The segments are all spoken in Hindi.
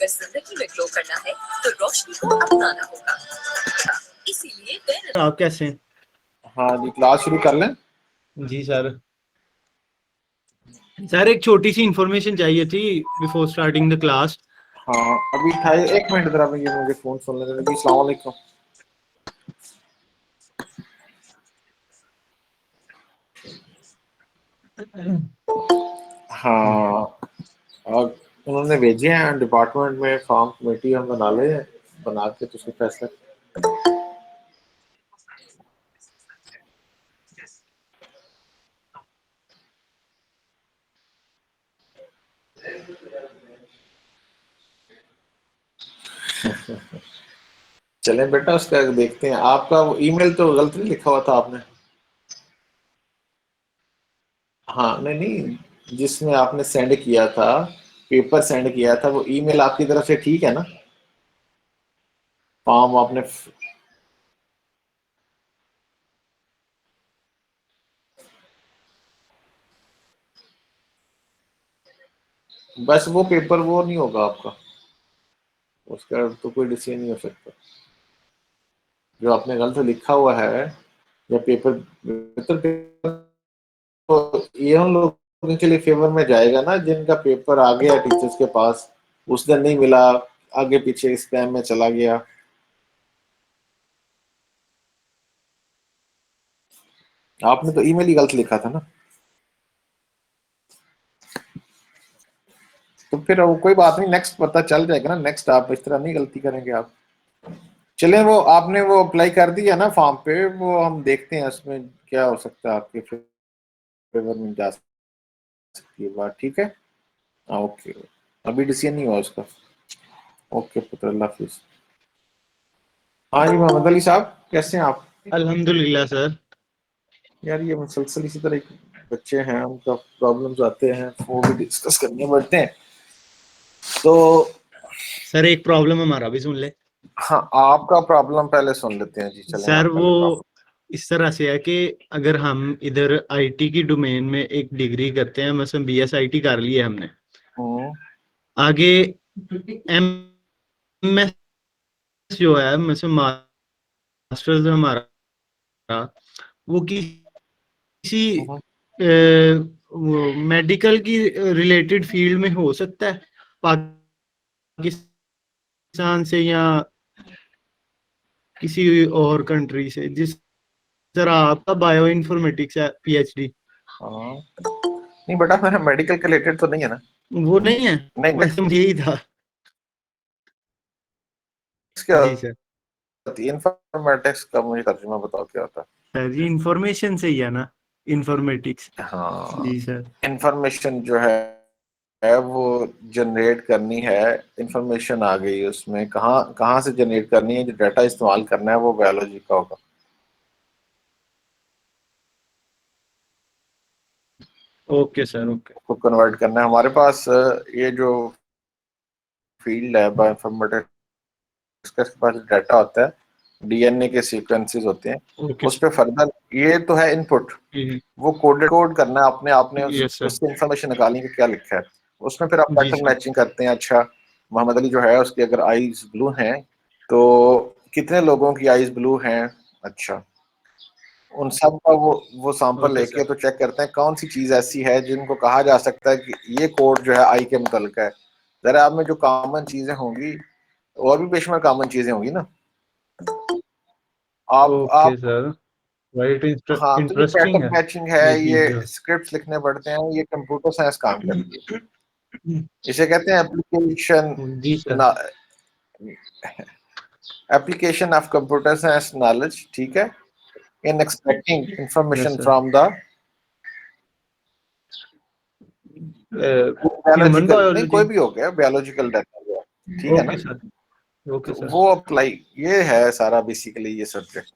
अगर जिंदगी में ग्लो करना है तो रोशनी को अपनाना होगा। इसीलिए आप कैसे हैं? हाँ जी, क्लास शुरू कर लें। जी सर। सर एक छोटी सी इंफॉर्मेशन चाहिए थी बिफोर स्टार्टिंग द क्लास। हाँ अभी था, एक मिनट जरा ये मुझे फोन सुन लेने दीजिए। अस्सलाम वालेकुम। हाँ, और उन्होंने भेजे हैं डिपार्टमेंट में फॉर्म, कमेटी हम बना ले, बना के तो उसके फैसला। चलें बेटा, उसका देखते हैं। आपका ईमेल तो गलत नहीं लिखा हुआ था आपने? हाँ नहीं नहीं, जिसमें आपने सेंड किया था, पेपर सेंड किया था, वो ईमेल आपकी तरफ से ठीक है ना? फॉर्म आपने बस वो पेपर वो नहीं होगा आपका, उसका तो कोई डिसीजन नहीं हो सकता। जो आपने गलत लिखा हुआ है या पेपर तो ये उन लोगों के लिए फेवर में जाएगा ना जिनका पेपर आ गया टीचर्स के पास, उस दिन नहीं मिला, आगे पीछे स्पैम में चला गया। आपने तो ईमेल ही गलत लिखा था ना, तो फिर वो कोई बात नहीं, नेक्स्ट पता चल जाएगा ना। नेक्स्ट आप इस तरह नहीं गलती करेंगे आप। चले, वो आपने वो अप्लाई कर दिया ना फॉर्म पे, वो हम देखते हैं उसमें क्या हो सकता है, आपके फेवर में जा सकती है बात। ठीक है, हाँ ओके। अभी डिसीजन नहीं हुआ उसका। ओके पुत्र, अल्लाह हाफिज। हाँ जी मोहम्मद अली साहब, कैसे हैं आप? अल्हम्दुलिल्लाह सर। यार ये मुसलसल इसी तरह बच्चे हैं, उनका प्रॉब्लम्स आते हैं, वो भी डिस्कस करने पड़ते हैं। तो सर एक प्रॉब्लम हमारा भी सुन ले। हाँ, आपका प्रॉब्लम पहले सुन लेते हैं जी। चलें सर आप वो पहले प्रॉब्लम। इस तरह से है कि अगर हम इधर आईटी की डोमेन में एक डिग्री करते हैं, मतलब बीएसआईटी कर ली है हमने, आगे एमएस जो है मतलब मास्टर्स हमारा, वो किसी मेडिकल की रिलेटेड फील्ड में हो सकता है पाकिस्तान से या किसी और कंट्री से, जिस तरह आपका बायो इन्फॉर्मेटिक्स है पीएचडी। हाँ नहीं बेटा, मेरा मेडिकल के रिलेटेड तो नहीं है ना। वो नहीं है? नहीं नहीं, अच्छा मुझे यही था। क्या जी सर। होती है इन्फॉर्मेटिक्स का? मुझे तर्जुमा बताओ क्या होता सर जी इंफॉर्मेशन से ही है ना, इन्फॉर्मेटिक्स। है? हाँ, जी सर। इंफॉर्मेशन जो है वो जनरेट करनी है। इंफॉर्मेशन आ गई, उसमें कहाँ कहाँ से जनरेट करनी है, जो डाटा इस्तेमाल करना है वो बायोलॉजी का होगा। Okay sir, okay. को कन्वर्ट करना है। हमारे पास ये जो फील्ड है बायोइन्फॉर्मेटिक्स का, इसके पास डाटा होता है, डीएनए के सीक्वेंसेस होते हैं, ओके उस पर फर्दर ये तो है इनपुट, वो कोड करना है आपने आपने यस सर। उससे इंफॉर्मेशन निकालनी कि क्या लिखा है उसमें। फिर आप जी पैटर्न सर। मैचिंग करते हैं। अच्छा, मोहम्मद अली जो है उसकी अगर आईज ब्लू हैं, तो कितने लोगों की आईज ब्लू हैं? अच्छा, उन सब का वो सैंपल ओके लेके सर। तो चेक करते हैं कौन सी चीज ऐसी है जिनको कहा जा सकता है कि ये कोड जो है आई के मुतल्लिक है। जरा आप में जो कॉमन चीजें होंगी, और भी बेशुमार कॉमन चीजें होंगी ना। ओके आप सर, राइट। हाँ, तो ये इंटरेस्टिंग पैटर्न है मैचिंग है, ये ये चीज जो। स्क्रिप्ट्स लिखने पड़ते हैं, ये कंप्यूटर साइंस काम करती है। इसे कहते हैं एप्लीकेशन, जी sir. Application of computer science knowledge. ठीक है, in extracting yes information sir. From the human biological, नहीं बायोलॉजी। कोई भी हो गया, बायोलॉजिकल डाटा। ठीक है ना? Okay sir. ओके तो सर। वो अप्लाई, ये है सारा बेसिकली ये सब्जेक्ट।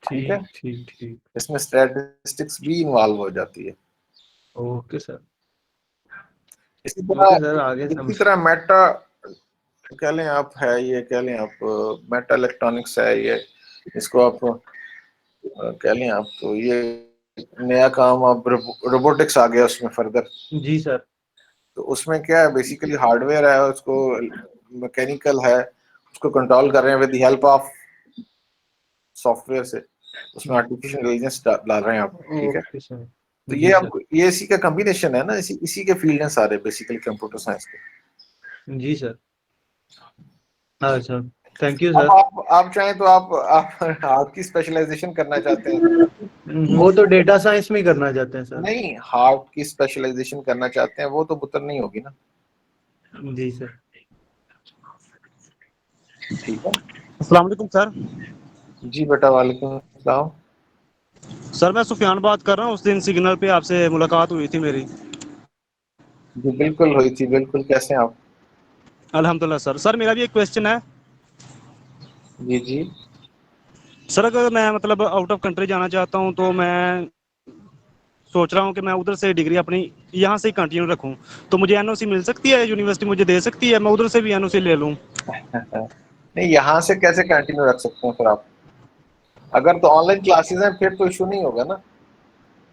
ठीक है, ठीक ठीक ठीक। इसमें स्टैटिस्टिक्स भी इन्वॉल्व हो जाती है। Okay sir. इसी ओके सर, आगे तरह सम। मेटा कह लें आप, है ये कह लें आप, मेटा इलेक्ट्रॉनिक्स है ये, इसको आप कह लें आप। तो ये नया काम अब रोबोटिक्स आ गया उसमें फर्दर। जी सर। तो उसमें क्या है, बेसिकली हार्डवेयर है, उसको मैकेनिकल है, उसको कंट्रोल कर रहे हैं with the help of software से, उसमें आर्टिफिशियल इंटेलिजेंस डाल रहे हैं आप, ठीक है। Okay sir. तो जी ये सर। आपको ये इसी का कॉम्बिनेशन है ना, इसी के फील्ड हैं सारे बेसिकली कंप्यूटर साइंस के। जी सर। हाँ सर, थैंक यू अब सर। आप चाहें तो आप आपकी स्पेशलाइजेशन करना चाहते हैं? वो तो डेटा साइंस में ही करना चाहते हैं सर। नहीं, हार्ट की स्पेशलाइजेशन करना चाहते हैं, वो तो पुत्र नहीं होगी ना। जी सर। ठीक है अस्सलाम वालेकुम सर। जी बेटा, वालेकुम सलाम। सर मैं सुफियान बात कर रहा हूँ। उस दिन सिग्नल पे आपसे मुलाकात हुई थी मेरी। जी बिल्कुल हुई थी, बिल्कुल। कैसे हैं आप? अल्हम्दुलिल्लाह सर। सर मेरा भी एक क्वेश्चन है। जी जी। सर अगर मैं मतलब आउट ऑफ कंट्री जाना चाहता हूँ तो मैं सोच रहा हूँ कि मैं उधर से डिग्री अपनी यहाँ से ही कंटिन्यू रखूँ, तो मुझे एनओसी मिल सकती है? यूनिवर्सिटी मुझे दे सकती है? मैं उधर से भी एनओसी ले लूँ? नहीं, यहाँ से कैसे कंटिन्यू रख सकते हैं फिर आप? अगर तो ऑनलाइन क्लासेस हैं फिर तो इशू नहीं होगा ना,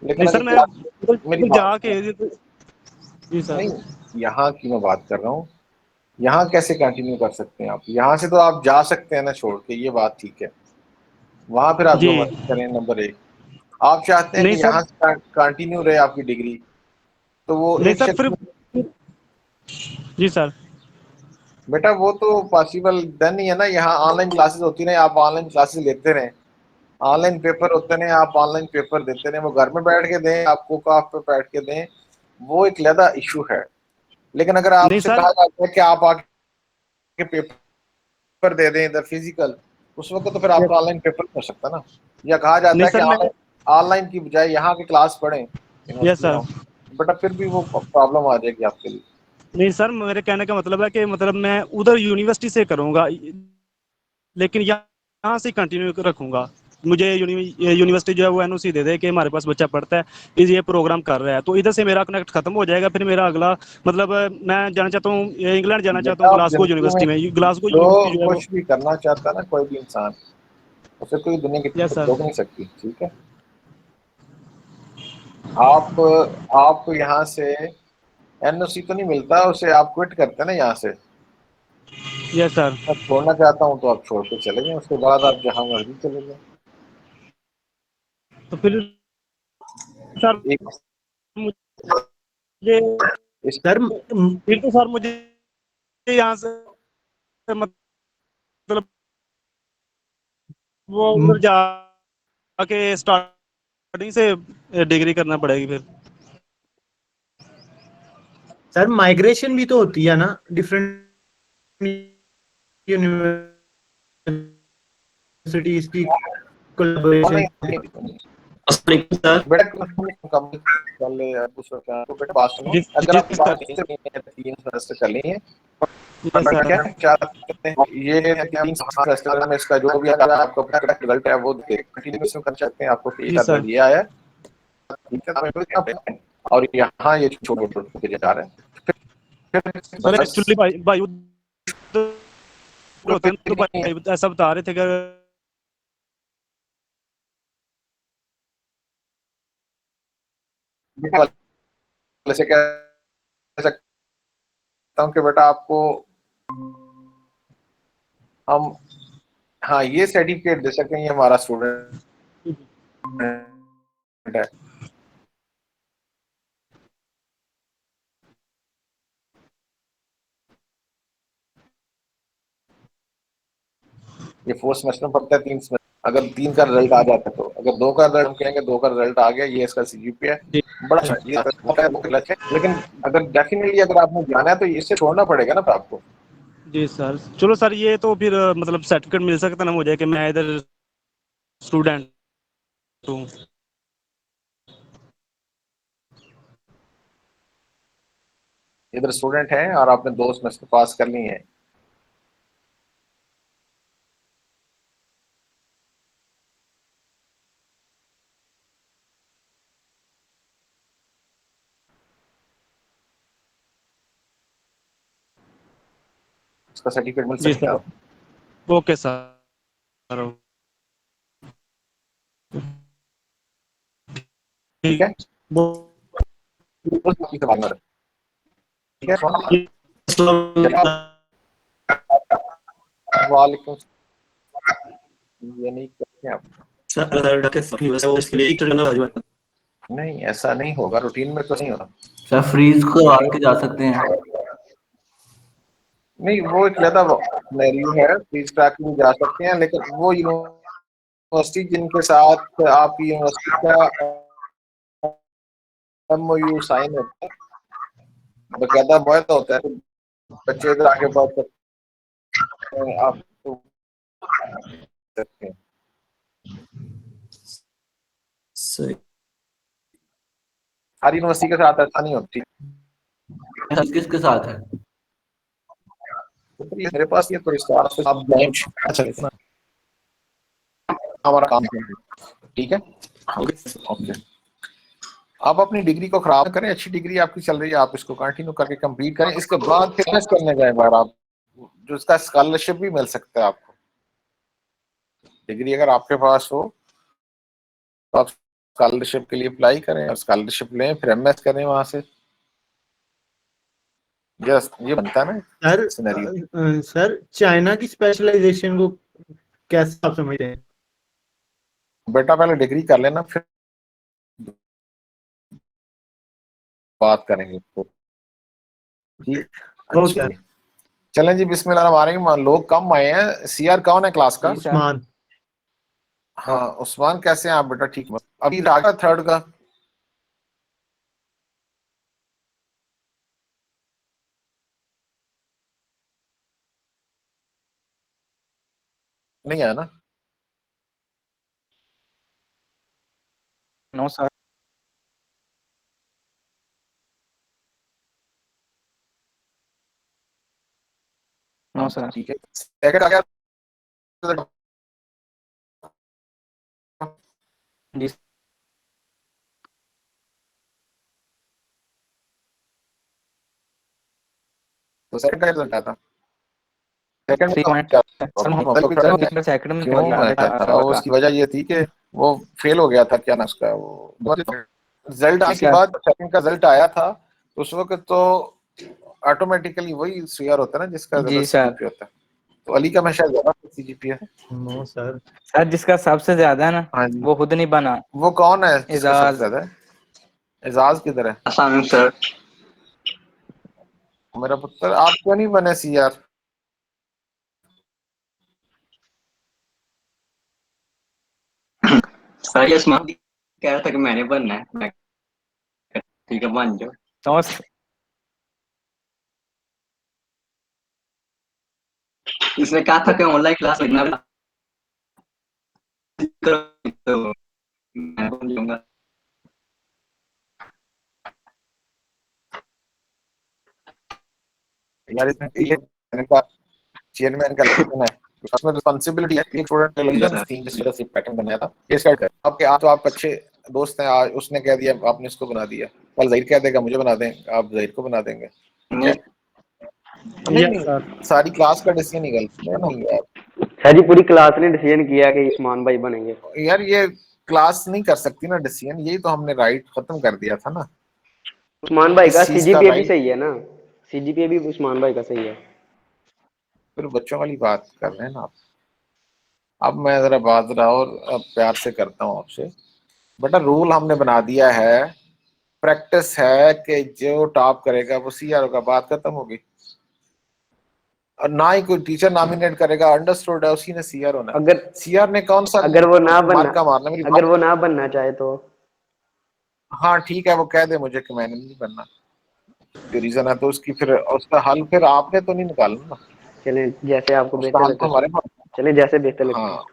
लेकिन नहीं अगर सर, मैं क्लास, उधर मेरी उधर बात सुनो। जाके जी सर। नहीं, यहाँ की मैं बात कर रहा हूँ। यहाँ कैसे कंटिन्यू कर सकते हैं आप? यहाँ से तो आप जा सकते हैं ना छोड़ के, ये बात ठीक है। वहां फिर आप जी जो मर्जी करें, नंबर एक। आप चाहते हैं नहीं कि सर, यहाँ से कंटिन्यू रहे आपकी डिग्री, तो वो नहीं एक सर फिर शख्स, जी सर। बेटा वो तो पॉसिबल देन नहीं है ना। यहाँ ऑनलाइन क्लासेस होती रहे, आप ऑनलाइन क्लासेस लेते रहें, ऑनलाइन पेपर होते रहे, आप ऑनलाइन पेपर देते रहे। वो घर में बैठ के दें, आपको काफ पे बैठ के दें, वो एक अलग इशू है। लेकिन अगर नहीं आपसे सर, कहा जाता है कि आप आके पेपर दे दें इधर फिजिकल, उस वक्त तो फिर आपका ऑनलाइन पेपर नहीं हो सकता ना। या कहा जाता नहीं है कि सर मैं ऑनलाइन ऑनलाइन की बजाय यहाँ की क्लास पढ़ें यस यूनिवर्सिटी में सर। आओ, बेटा फिर भी वो प्रॉब्लम आ जाएगी आपके लिए। नहीं सर, मेरे कहने का मतलब है कि मतलब मैं उधर यूनिवर्सिटी से करूंगा, लेकिन यहाँ से कंटिन्यू रखूंगा। मुझे यूनिवर्सिटी जो है वो एनओसी दे दे कि हमारे पास बच्चा पढ़ता है, इस ये प्रोग्राम कर रहा है, तो इधर से मेरा कनेक्ट खत्म हो जाएगा। फिर मेरा अगला मतलब मैं जाना चाहता हूँ इंग्लैंड, जाना चाहता बेटा हूँ आप ग्लासगो जिंदगी में यूनिवर्सिटी में। ग्लासगो जो यूनिवर्सिटी जो है वो कुछ भी करना चाहता है ना कोई भी इंसान, उसे कोई दुनिया की यस ताकत सर। रोक नहीं सकती, ठीक है। आप आप यहाँ से एनओसी तो नहीं मिलता उसे, आप क्विट करते हैं ना यहाँ से। Yes sir. मैं छोड़ना चाहता हूँ तो आप छोड़ के चले जाएं, उसके बाद आप जहाँ मर्जी चले जाएं। तो फिर सर एक मुझे इस सर फिर तो सर मुझे यहाँ से मतलब वो उधर जाके स्टार्टिंग से डिग्री करना पड़ेगी फिर? सर माइग्रेशन भी तो होती है ना डिफरेंट यूनिवर्सिटीज की कोलैबोरेशन। नहीं, सर। बेटा कंपनी कर ले या दूसरा क्या, तो बेटा बात सुनो। जी अगर जी आपकी सर। बात नहीं है, 3 सेमेस्टर कर लिए हैं, यस बेटा क्या सर। चाहते हैं ये है कि 3 सेमेस्टर में इसका जो भी अगर आपका रिजल्ट है वो कंटिन्यूएशन कर सकते हैं। आपको जी सर। रिजल्ट ये आया है, ठीक है, और यहाँ ये छोटे छोटे जा रहे हैं, सर बस एक्चुअली भाई भाई उधर होते हैं तो भाई ऐसा बता रहे थे कि वैसे कह सकता हूँ कि बेटा आपको हम, हाँ, ये सर्टिफिकेट दे सकते हैं, ये हमारा स्टूडेंट है। ये 4 सेमेस्टर में पढ़ता है, 3 सेमेस्टर। अगर 3 का रिजल्ट आ जाता है तो, अगर 2 का रिजल्ट, हम कहेंगे 2 का रिजल्ट आ गया, ये इसका सीजीपीए है, जी बड़ा अच्छा है, ये वो गलत है। लेकिन अगर डेफिनेटली अगर आपने जाना है तो इससे छोड़ना पड़ेगा ना फिर आपको। जी सर। चलो सर, ये तो फिर मतलब सर्टिफिकेट मिल सकता ना मुझे कि मैं इधर स्टूडेंट हूँ? इधर स्टूडेंट हैं और आपने 2 सेमेस्टर पास कर लिए हैं, उसका सर्टिफिकेट मिल जी सकता है सर। आपको। Okay sir. ठीक है, वो उस बाकी से बात ना रखें। वालेकुम, ये नहीं करते आप। नहीं, ऐसा नहीं होगा, रूटीन में तो नहीं होगा सर फ्रीज को आड़ के जा सकते हैं। नहीं, वो एक ज्यादा सिनेरियो है, फ्रीज ट्रैक में जा सकते हैं, लेकिन वो यूनिवर्सिटी जिनके साथ आपकी यूनिवर्सिटी का MOU साइन होता है, बकायदा मुआहदा होता है, बच्चे इधर आके पढ़ सकते हैं, आप सकते हैं। सही। हर यूनिवर्सिटी के साथ ऐसा नहीं होती। किसके साथ है? तो मेरे पास ये तो रिश्तेदार से आप बेंच अच्छा लेते ना, हमारा काम है, ठीक है, ओके। आप अपनी डिग्री को खराब करें, अच्छी डिग्री आपकी चल रही है, आप इसको कंटिन्यू करके कंप्लीट करें, इसके बाद फिर करने जाए बार आप, जो इसका स्कॉलरशिप भी मिल सकता है आपको। डिग्री अगर आपके पास हो तो आप स्कॉलरशिप के लिए अप्लाई करें और स्कॉलरशिप लें, फिर MS करें वहां से। यस, ये बनता है ना सर। सर चाइना की स्पेशलाइजेशन को कैसे आप समझते हैं? बेटा पहले डिग्री कर लेना, फिर बात करेंगे तो ठीक। अच्छा, चलें जी, बिस्मिल्लाह हमारे लोग कम आए हैं। CR कौन है क्लास का? उस्मान। हाँ, उस्मान कैसे हैं आप बेटा? ठीक, अभी रागा थर्ड का नहीं आया ना? No sir. No sir. ठीक है, सेकंड आ गया जी तो सेकंड का रिजल्ट आया था। सेकंड में 3.7 सेकंड में क्यों आया था? उसकी वजह ये थी कि वो फेल हो गया था, क्या ना उसका वो रिजल्ट आने के बाद सेकंड का रिजल्ट आया था, उस वक्त तो ऑटोमेटिकली वही CR होता है ना जिसका जी सर होता है। तो अली का हमेशा ज्यादा CGPA है। No sir. सर जिसका सबसे ज्यादा है ना हाँ जी, वो खुद नहीं बना। वो कौन है जिसका एजाज। सबसे ज्यादा है? एजाज किधर है? सर मेरा पुत्र, आप क्यों नहीं बने CR? सर ये उस्मान कह रहा था कि मैंने बनना है। मैं ठीक है बन जाओ। तो इसने कहा था कि ऑनलाइन क्लास लगना तो मैं बन जाऊंगा। यार इसमें चेयरमैन का इलेक्शन है, उसमें रिस्पांसिबिलिटी है, एक स्टूडेंट इलेक्शन थी जिस वजह से पैटर्न बनाया था। ये सेट है आपके, आप तो आप अच्छे दोस्त हैं, आज उसने कह दिया आपने इसको बना दिया, कल ज़हीर कह देगा मुझे बना दें, आप ज़हीर को बना देंगे। नहीं, सारी क्लास का डिसीजन नहीं है सर जी, पूरी क्लास ने डिसीजन किया कि उस्मान भाई बनेंगे। यार, ये क्लास नहीं कर सकती ना डिसीजन, यही तो हमने राइट खत्म कर दिया था ना। उस्मान भाई का CGPA भी सही है ना, CGPA भी उस्मान भाई का सही है। फिर बच्चों वाली बात कर रहे हैं ना आप। अब मैं जरा बात रहा और प्यार से करता हूँ आपसे बेटा, रूल हमने बना दिया है, प्रैक्टिस है कि जो टॉप करेगा वो CR होगा, बात खत्म होगी। और ना ही कोई टीचर नॉमिनेट करेगा, अंडरस्टूड है, उसी ने CR होना। अगर CR ने कौन सा अगर वो ना बनना मारना अगर वो ना बनना चाहे तो? हाँ ठीक है, वो कह दे मुझे कि मैंने नहीं बनना, रीजन है तो उसकी फिर उसका हल फिर आपने तो नहीं निकालना ना। चले जैसे आपको उसका बेहतर हल तो हमारे लगता पास, है, चले जैसे बेहतर लगता है। हाँ,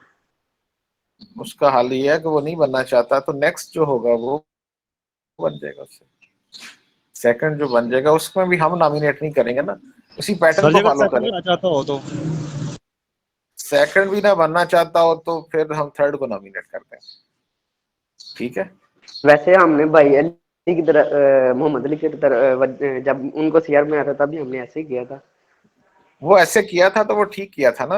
उसका हल ये है कि वो नहीं बनना चाहता, तो नेक्स्ट जो होगा वो बन जाएगा उससे। सेकंड जो बन जाएगा उसमें भी हम नॉमिनेट नहीं करेंगे ना, उसी पैटर्न को फॉलो करेंगे। चाहता हो तो सेकंड भी ना बनना चाहता हो तो फिर हम थर्ड को नॉमिनेट करते हैं, ठीक है। वैसे हमने भाई अली की तरह, मोहम्मद अली की तरह, जब उनको CR में आता था तभी हमने ऐसे ही किया था। वो ऐसे किया था तो वो ठीक किया था ना।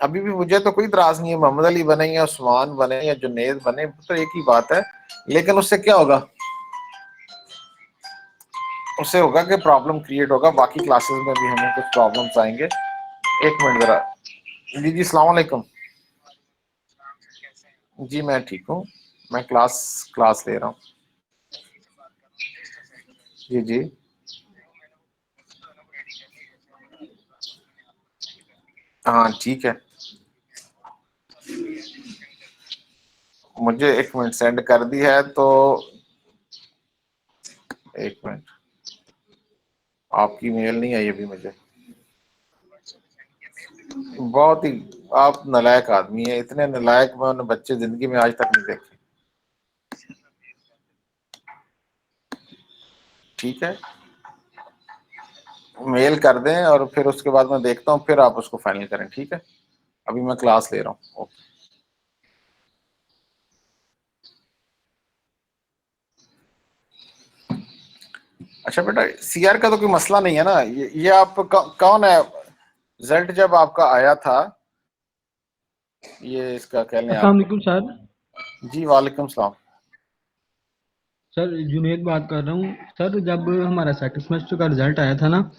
अभी भी मुझे तो कोई इतराज नहीं है, मोहम्मद अली बने या उस्मान बने या जुनैद बने, तो एक ही बात है, लेकिन उससे क्या होगा? उससे होगा कि प्रॉब्लम क्रिएट होगा, बाकी क्लासेस में भी हमें कुछ प्रॉब्लम्स आएंगे। एक मिनट जरा। जी अस्सलाम वालेकुम। जी मैं ठीक हूँ, मैं क्लास ले रहा हूँ। जी जी हाँ ठीक है, मुझे एक मिनट सेंड कर दी है तो एक मिनट, आपकी मेल नहीं आई अभी मुझे। बहुत ही आप नालायक आदमी है, इतने नालायक मैंने बच्चे जिंदगी में आज तक नहीं देखे। ठीक है, मेल कर दें और फिर उसके बाद मैं देखता हूँ, फिर आप उसको फाइनल करें। ठीक है, अभी मैं क्लास ले रहा हूँ। ओके। अच्छा बेटा, सीआर का तो कोई मसला नहीं है ना, ये आप कौन है? रिजल्ट जब आपका आया था, ये इसका कह लें अस्सलाम आप। वालेकुम सर। जी वालेकुम सलाम। सर जुनेद बात कर रहा हूँ सर। जब हमारा सेकंड सेमेस्टर का रिजल्ट आया था ना, हाँ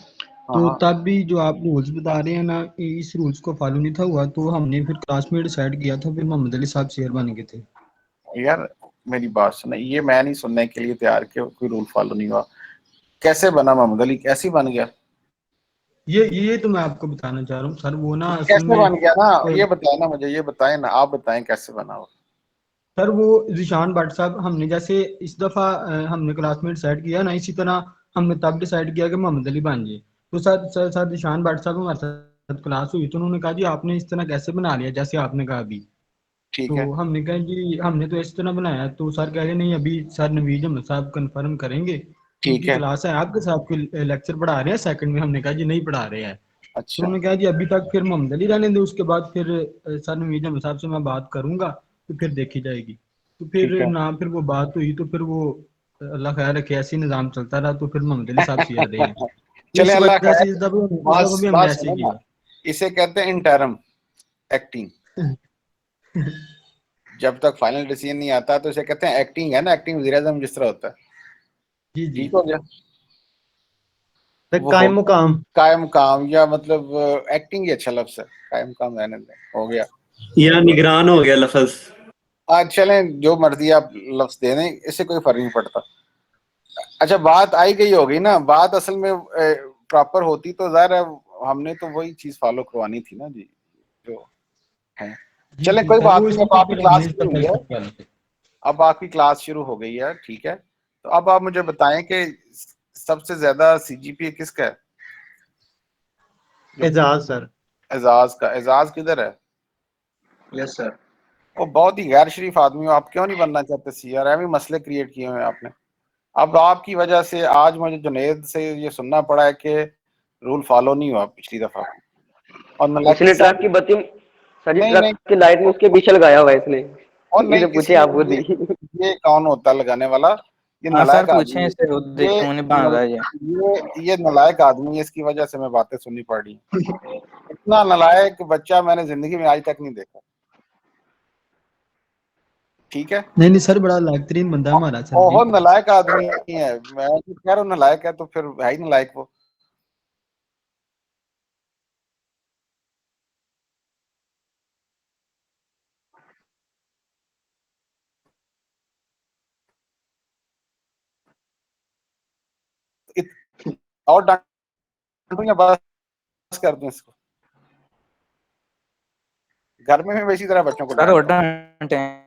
तो हाँ तब भी जो आप रूल्स बता रहे हैं ना, इस रूल्स को फॉलो नहीं था हुआ, तो हमने फिर क्लास में डिसाइड किया था, फिर मोहम्मद अली साहब शेयर बन गए थे। यार मेरी बात सुने, ये मैं नहीं सुनने के लिए तैयार कि कोई रूल फॉलो नहीं हुआ। कैसे बना मोहम्मद अली, कैसे बन गया? ये तो मैं आपको बताना चाह रहा हूँ सर। वो ना असल कैसे में बन गया ना, ये बताए ना मुझे, ये बताएं ना, आप बताएं कैसे बना वो। सर वो जिशान भट्ट साहब, हमने जैसे इस दफ़ा हमने क्लास में डिसाइड किया ना, इसी तरह हमने तब डिसाइड किया कि मोहम्मद अली बन जाए। तो सर जिशान भट्ट साहब हमारे साथ क्लास हुई, तो उन्होंने कहा जी आपने इस तरह कैसे बना लिया जैसे आपने कहा अभी। ठीक है तो हमने कहा जी हमने तो इस तरह बनाया। तो सर कह रहे नहीं, अभी सर नवीद अहमद साहब कंफर्म करेंगे, ठीक उनकी है। क्लास है, आपके साहब के लेक्चर पढ़ा रहे हैं सेकंड में। हमने कहा जी नहीं पढ़ा रहे हैं। तो अच्छा उन्होंने कहा जी अभी तक फिर मोहम्मद अली रहने दो, उसके बाद फिर सर नवीद अहमद साहब से मैं बात करूंगा, तो फिर देखी जाएगी। तो ठीक फिर है। ना फिर वो बात हुई, तो फिर वो अल्लाह खैर रखे ऐसे ही निज़ाम चलता रहा, तो फिर मोहम्मद अली साहब सीआर रहे हैं। तो चले इस अल्लाह वजह से खैर। इस दफा भी बात हमने ऐसे सुनो ही ना, किया। इसे कहते हैं इंटरम एक्टिंग। जब तक फाइनल डिसीजन नहीं आता तो इसे कहते हैं एक्टिंग, है ना, एक्टिंग वज़ीर आज़म जिस तरह होता है। जी जी। ठीक हो गया, सर वो हो कायम मुकाम। कायम काम, या मतलब एक्टिंग ही अच्छा लफ्ज़ है, कायम काम रहने दें, हो गया। या निगरान हो गया लफज। आज चलें, जो मर्जी आप लफ्ज़ दे दें, इससे कोई फर्क नहीं पड़ता। अच्छा बात आई गई होगी ना, बात असल में प्रॉपर होती तो ज़ाहिर है हमने तो वही चीज़ फॉलो करवानी थी ना जी, जो है। जी चलें जी कोई सर, बात वो नहीं, अब इसलिए आपकी फिर हमने क्लास इस शुरू दफा हुई है। स्किप कर लिया। अब आपकी क्लास शुरू हो गई है, ठीक है। तो अब आप मुझे बताएं कि सबसे ज्यादा सीजीपीए किसका है? जो एजाज सर। एजाज का। एजाज किधर है? Yes sir. वो बहुत ही गैर शरीफ आदमी हो आप, क्यों नहीं बनना चाहते सीआर? एम मसले क्रिएट किए हुए हैं आपने। अब आपकी वजह से आज मुझे जुनेद से ये सुनना पड़ा है कि रूल फॉलो नहीं हुआ पिछली दफा, और नलायकी उसने ट्रक साहब। की बत्ती, सर जी नहीं ट्रक नहीं, की लाइट में उसके पीछे लगाया हुआ है इसने। और नहीं, इसे पूछे आप खुद ये ही। ये कौन होता है लगाने वाला? ये हाँ सर नलायक पूछे आदमी इससे, वो है। देखते उन्हें बांध रहा है ये। ये नलायक आदमी है, इसकी वजह से मैं बातें सुननी पड़ रही हैं। इतना नलायक बच्चा मैंने जिंदगी में आज तक नहीं देखा। ठीक है, नहीं नहीं सर, बड़ा लायक बंदा है हमारा सर जी। बहुत नलायक आदमी है, मैं तो कह रहा हूँ नलायक है तो फिर है ही नलायक वो। और डांटूं या बस कर दूं इसको? घर में मैं इसी तरह बच्चों को सर और डांटता हूँ। डांटे हैं।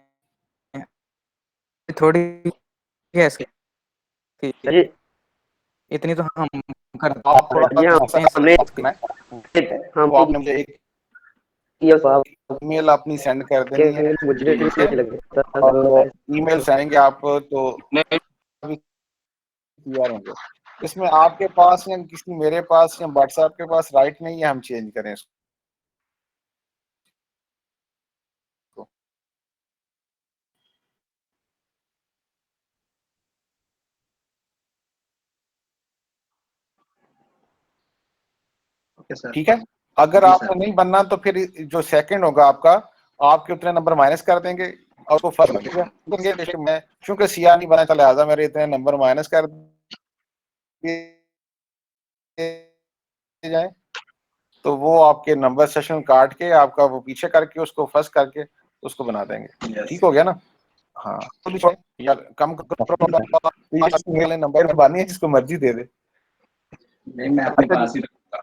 थोड़ी कैसे सर जी, इतनी तो हम आप थोड़ा जी हाँ, करते हैं से हमने बात करना है, तो हमने आपने मुझे एक किया तो आप ईमेल अपनी सेंड कर के देनी है, मुझे ठीक है। लगता और था। ईमेल सेंडेंगे आप तो क्लियर होंगे। इसमें आपके पास या किसी मेरे पास या व्हाट्सएप के पास राइट नहीं है हम चेंज करें इसको। Okay sir. ठीक है, अगर जी आपको सर। नहीं बनना तो फिर जो सेकंड होगा आपका, आपके उतने नंबर माइनस कर देंगे और उसको फर्स्ट लगेगा। मैं चूंकि सीआर नहीं बना था लिहाजा मेरे इतने नंबर माइनस कर जाए तो वो आपके नंबर सेशन काट के आपका वो पीछे करके उसको फर्स्ट करके उसको बना देंगे। ठीक हो गया ना? हाँ यार कम करो नंबर बानी है जिसको मर्जी दे दे। नहीं मैं अपने पास ही रखूंगा।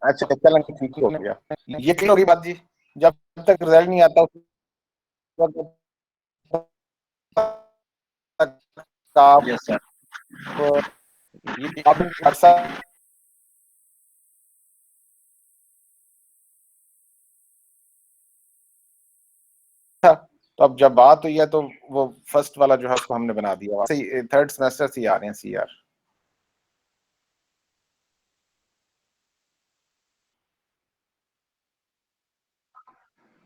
अच्छा चलें ठीक हो गया। ये क्लियर होगी बात जी। जब तक रिजल्ट नहीं आता आप यस सर। ये आप तो अब जब बात हुई है तो वो फर्स्ट वाला जो है उसको हमने बना दिया। थर्ड सेमेस्टर से आ रहे हैं सीआर।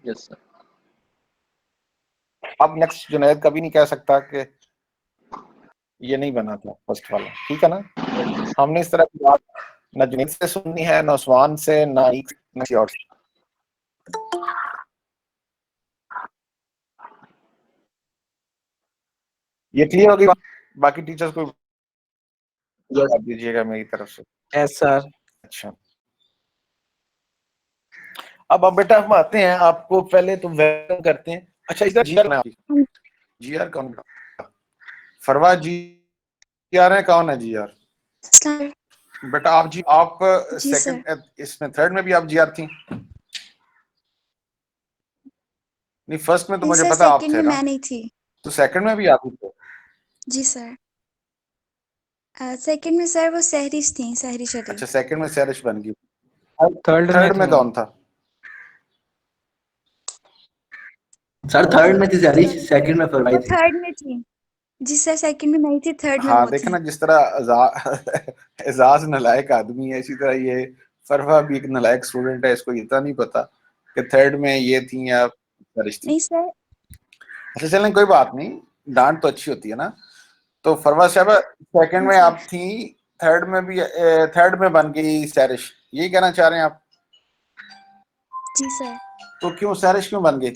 Yes sir. अब नेक्स्ट जुनैद कभी नहीं कह सकता कि ये नहीं बना था फर्स्ट वाला। ठीक है ना? हमने इस तरह की बात ना जुनैद से सुननी है, ना उस्मान से, ना किसी और से। ये क्लियर होगी? बाकी टीचर्स को जवाब दीजिएगा मेरी तरफ से। Yes sir. अच्छा अब बेटा हम आते हैं, आपको पहले तो वेलकम करते हैं। अच्छा इधर जीआर कौन? फरवा जीआर है? कौन है जीआर? बेटा आप सेकंड इसमें थर्ड में भी आप जीआर थी? नहीं फर्स्ट में तो मुझे पता आप थे ना। मैं नहीं थी। तो सेकंड में भी आप ही थे? जी सर। सेकंड में सर वो सहरिश थी, सहरिश अली। अच्छा सेकंड में सहरिश बन गई। थर्ड में कौन था? सर थर्ड में थी सहरिश, सेकंड में फरवाई वो थी। थर्ड में थी। जी सर सेकंड में नहीं थी, थर्ड में हाँ वो देखे थी। ना जिस तरह एजाज नालायक आदमी है, इसी तरह ये फरवा भी एक नालायक स्टूडेंट है। इसको इतना नहीं पता कि थर्ड में ये थी या सहरिश थी। नहीं सर। अच्छा चलें कोई बात नहीं, डांट तो अच्छी होती है ना। तो फरवा साहब सेकंड में आप थी, थर्ड में भी थर्ड में बन गई सहरिश, यही कहना चाह रहे हैं आप? जी सर। तो क्यों सहरिश क्यों बन गई?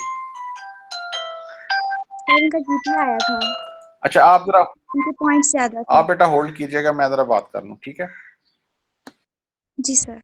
सर उनका जीपीए आया था, अच्छा आप जरा उनके पॉइंट्स ज्यादा थे। आप बेटा होल्ड कीजिएगा, मैं जरा बात कर लूं। ठीक है? जी सर।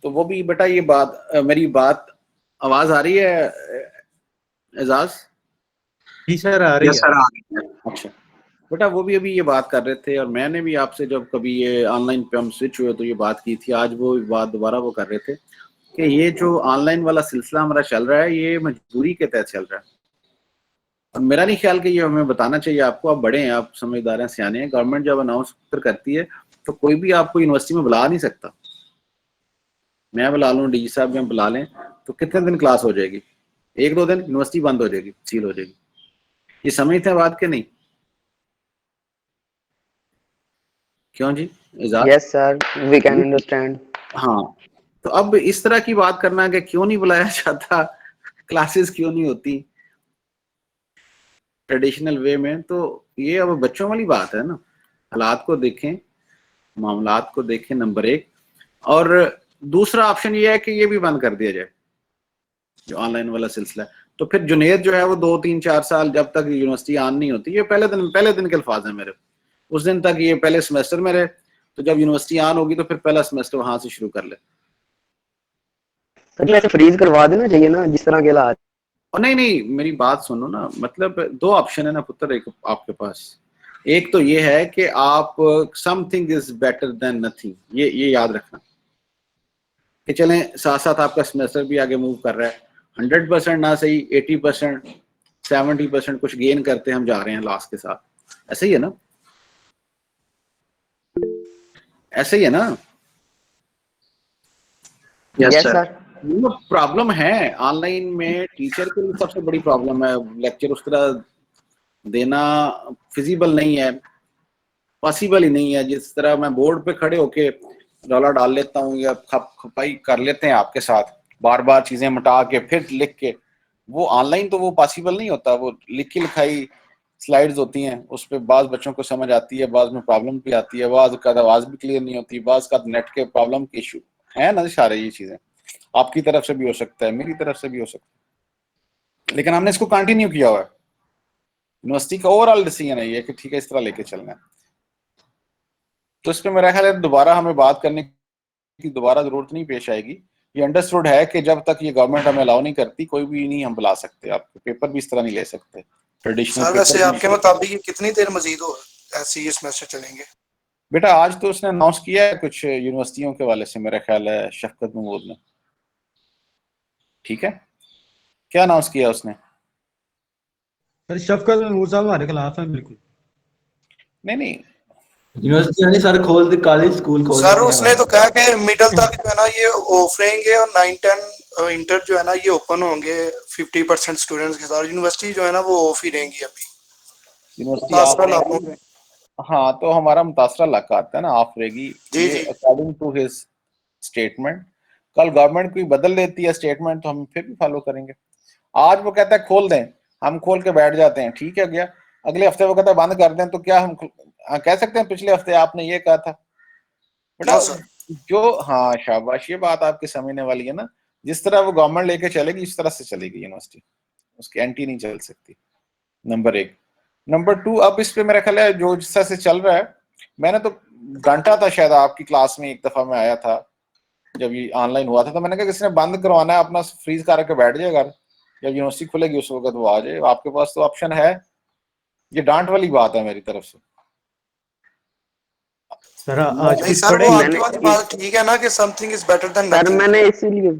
तो वो भी बेटा ये बात मेरी बात आवाज आ रही है एजाज? जी सर आ रही है। अच्छा बेटा वो भी अभी ये बात कर रहे थे, और मैंने भी आपसे जब कभी ये ऑनलाइन पे हम स्विच हुए तो ये बात की थी, आज वो बात दोबारा वो कर रहे थे कि ये जो ऑनलाइन वाला सिलसिला हमारा चल रहा है ये मजबूरी के तहत चल रहा है। और मेरा नहीं ख्याल कि ये हमें बताना चाहिए आपको, आप बड़े हैं, आप समझदार हैं, सियाने हैं। गवर्नमेंट जब अनाउंस करती है तो कोई भी आपको यूनिवर्सिटी में बुला नहीं सकता। मैं बुला लूँ, डीजी साहब भी हम बुला लें तो कितने दिन क्लास हो जाएगी? 1-2 दिन यूनिवर्सिटी बंद हो जाएगी, सील हो जाएगी। ये समझते हैं बात के नहीं? क्यों जी Ijaz? Yes sir, we can understand. हाँ, तो अब इस तरह की बात करना कि क्यों नहीं बुलाया जाता, क्लासेस क्यों नहीं होती ट्रेडिशनल वे में, तो ये अब बच्चों वाली बात है ना। हालात को देखें, मामलात को देखें, नंबर 1। और दूसरा ऑप्शन ये है कि ये भी बंद कर दिया जाए जो ऑनलाइन वाला सिलसिला है। तो फिर जुनेद जो है वो 2-3-4 साल जब तक यूनिवर्सिटी ऑन नहीं होती, ये पहले दिन के अल्फाज है मेरे, उस दिन तक ये पहले सेमेस्टर में रहे, तो जब यूनिवर्सिटी ऑन होगी तो फिर पहला सेमेस्टर वहां से शुरू कर ले। सर ऐसे फ्रीज करवा देना चाहिए ना, जिस तरह के हालात। और नहीं, मेरी बात सुनो ना, मतलब 2 ऑप्शन है ना पुत्र एक आपके पास। एक तो ये है कि आप something is better than nothing, ये याद रखना कि चलें साथ साथ आपका सेमेस्टर भी आगे मूव कर रहा है। 100% ना सही, 80%, 70% कुछ गेन करते हम जा रहे हैं लास्ट के साथ। ऐसे ही है ना? ऐसे ही है ना? Yes sir. प्रॉब्लम है ऑनलाइन में, टीचर के लिए सबसे बड़ी प्रॉब्लम है। लेक्चर उस तरह देना फिजिबल नहीं है, पॉसिबल ही नहीं है। जिस तरह मैं बोर्ड पे खड़े होके रौला डाल लेता हूँ या खपाई कर लेते हैं आपके साथ, बार बार चीजें मिटा के फिर लिख के, वो ऑनलाइन तो वो पॉसिबल नहीं होता। वो लिखी लिखाई स्लाइड्स होती हैं, उस पर बाज़ बच्चों को समझ आती है, बाज़ में प्रॉब्लम भी आती है, बाज़ का आवाज़ भी क्लियर नहीं होती, बाज़ का नेट के प्रॉब्लम के इशू है ना। सारे ये चीज़ें आपकी तरफ से भी हो सकता है, मेरी तरफ से भी हो सकता है, लेकिन हमने इसको कंटिन्यू किया हुआ है। यूनिवर्सिटी का ओवरऑल डिसीजन है ये कि ठीक है इस तरह लेके चलना है। तो इस पर मेरा ख्याल है दोबारा हमें बात करने की दोबारा जरूरत नहीं पेश आएगी। ये अंडरस्टूड है कि जब तक ये गवर्नमेंट हमें अलाउ नहीं करती कोई भी नहीं हम बुला सकते, आपके पेपर भी इस तरह नहीं ले सकते ट्रेडिशनल। सर वैसे आपके मुताबिक कितनी देर मजीद हो ऐसे ये सेमेस्टर चलेंगे? बेटा आज तो उसने अनाउंस किया है कुछ यूनिवर्सिटियों के वाले से, मेरा ख्याल है शफकत महमूद ने, ठीक है? क्या अनाउंस किया उसने? सर शफकत महमूद साहब हमारे खिलाफ हैं बिल्कुल। नहीं यूनिवर्सिटी ने सर खोल दी, कॉलेज स्कूल खोल सर उसने तो कहा कि मिडिल तक जो है ना ये ऑफ रहेंगे और 9-10 इंटर जो है ना ये ओपन होंगे 50% स्टूडेंट्स के साथ। यूनिवर्सिटी जो है ना वो ऑफ ही रहेंगी अभी। यूनिवर्सिटी हाँ, तो हमारा मुतासरा इलाका आता है ना, ऑफ रहेगी अकॉर्डिंग टू हिज स्टेटमेंट। कल गवर्नमेंट कोई बदल देती है स्टेटमेंट तो हम फिर भी फॉलो करेंगे। आज वो कहता है खोल दें, हम खोल के बैठ जाते हैं, ठीक है गया। अगले हफ्ते वो कहता है बंद कर दें, तो क्या हम कह सकते हैं पिछले हफ्ते आपने ये कहा था बेटा? जो हाँ शाबाश, ये बात आपकी समझने वाली है ना। जिस तरह वो गवर्नमेंट लेके चलेगी इस तरह से चलेगी यूनिवर्सिटी, उसकी एंटी नहीं चल सकती, नंबर 1। नंबर 2, अब इस पे मेरा ख्याल है जो जिस तरह से चल रहा है, मैंने तो डांटा था शायद आपकी क्लास में, एक दफा मैं आया था जब ये ऑनलाइन हुआ था, तो मैंने कहा किसी ने बंद करवाना है अपना फ्रीज करके बैठ जाएगा, जब यूनिवर्सिटी खुलेगी उस वक्त वो आ जाए, आपके पास तो ऑप्शन है। ये डांट वाली बात है मेरी तरफ से। सर आज नहीं सर वो आपकी वाली बात ठीक है ना कि something is better than nothing. Sir मैंने इसीलिए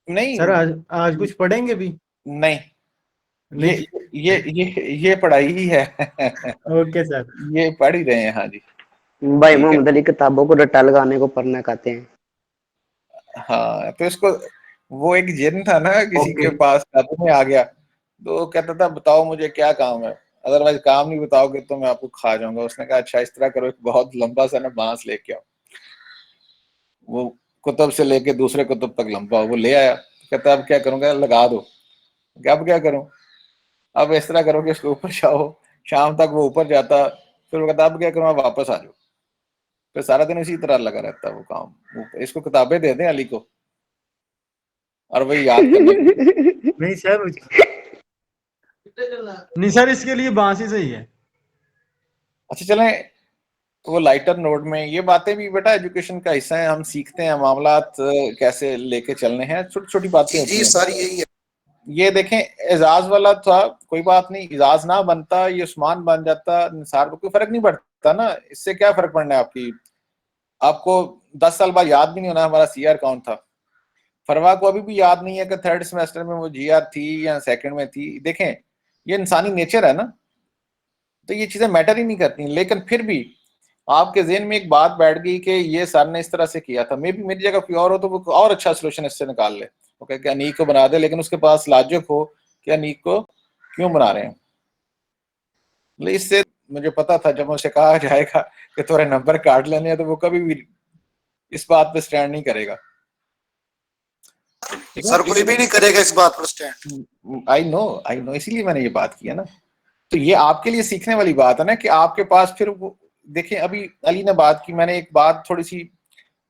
नहीं सर आज कुछ पढ़ेंगे भी नहीं, ये पढ़ाई ही है। ओके सर, ये पढ़ ही रहे हैं। हाँ जी भाई मोहम्मद अली किताबों को रट्टा लगाने को पढ़ना कहते हैं। हाँ, तो इसको वो एक जिन था ना किसी के पास में आ गया, तो कहता था बताओ मुझे क्या काम है, अदरवाइज काम नहीं बताओगे तो मैं आपको खा जाऊंगा। उसने कहा अच्छा इस तरह करो, एक बहुत लंबा सा ना बांस लेके आओ, वो कुतुब से लेके दूसरे कुतुब तक लंबा, वो ले आया। कहता अब क्या करूंगा? लगा दो। अब क्या करूं? अब इस तरह करो कि उसके ऊपर जाओ, शाम तक वो ऊपर जाता, फिर वो कहता अब क्या करूं? वापस आ जाओ। फिर सारा दिन इसी तरह लगा रहता वो काम। इसको किताबें दे दें अली को और वही याद करने। नहीं सर, नहीं सर, इसके लिए बांस ही सही है। अच्छा चलें, वो लाइटर नोट में ये बातें भी बेटा एजुकेशन का हिस्सा है, हम सीखते हैं मामलात कैसे लेके चलने हैं, छोटी छोटी बातें होती हैं। जी सर यही है। ये देखें एजाज वाला था, कोई बात नहीं, एजाज ना बनता ये उस्मान बन जाता, निसार को कोई फर्क नहीं पड़ता ना, इससे क्या फर्क पड़ना है आपकी, आपको 10 साल बाद याद भी नहीं होना हमारा सीआर कौन था। फरवा को अभी भी याद नहीं है कि थर्ड सेमेस्टर में वो जीआर थी या सेकंड में थी। देखें ये इंसानी नेचर है ना, तो ये चीजें मैटर ही नहीं करती, लेकिन फिर भी आपके ज़हन में एक बात बैठ गई कि ये सर ने इस तरह से किया था, मे भी मेरी जगह कोई और हो तो वो और अच्छा सोल्यूशन इससे निकाल ले, ओके कि अनीक को बना दे, लेकिन उसके पास लॉजिक हो कि अनीक को क्यों बना रहे हैं। इससे मुझे पता था जब मुझसे कहा जाएगा कि तुम्हारे नंबर काट लेने हैं तो वो कभी भी इस बात पे स्टैंड नहीं करेगा। सर कोई भी नहीं करेगा इस बात पर स्टैंड। आई नो, इसीलिए मैंने ये बात की है ना। तो ये आपके लिए सीखने वाली बात है ना कि आपके पास फिर वो देखें, अभी अली ने बात की, मैंने एक बात थोड़ी सी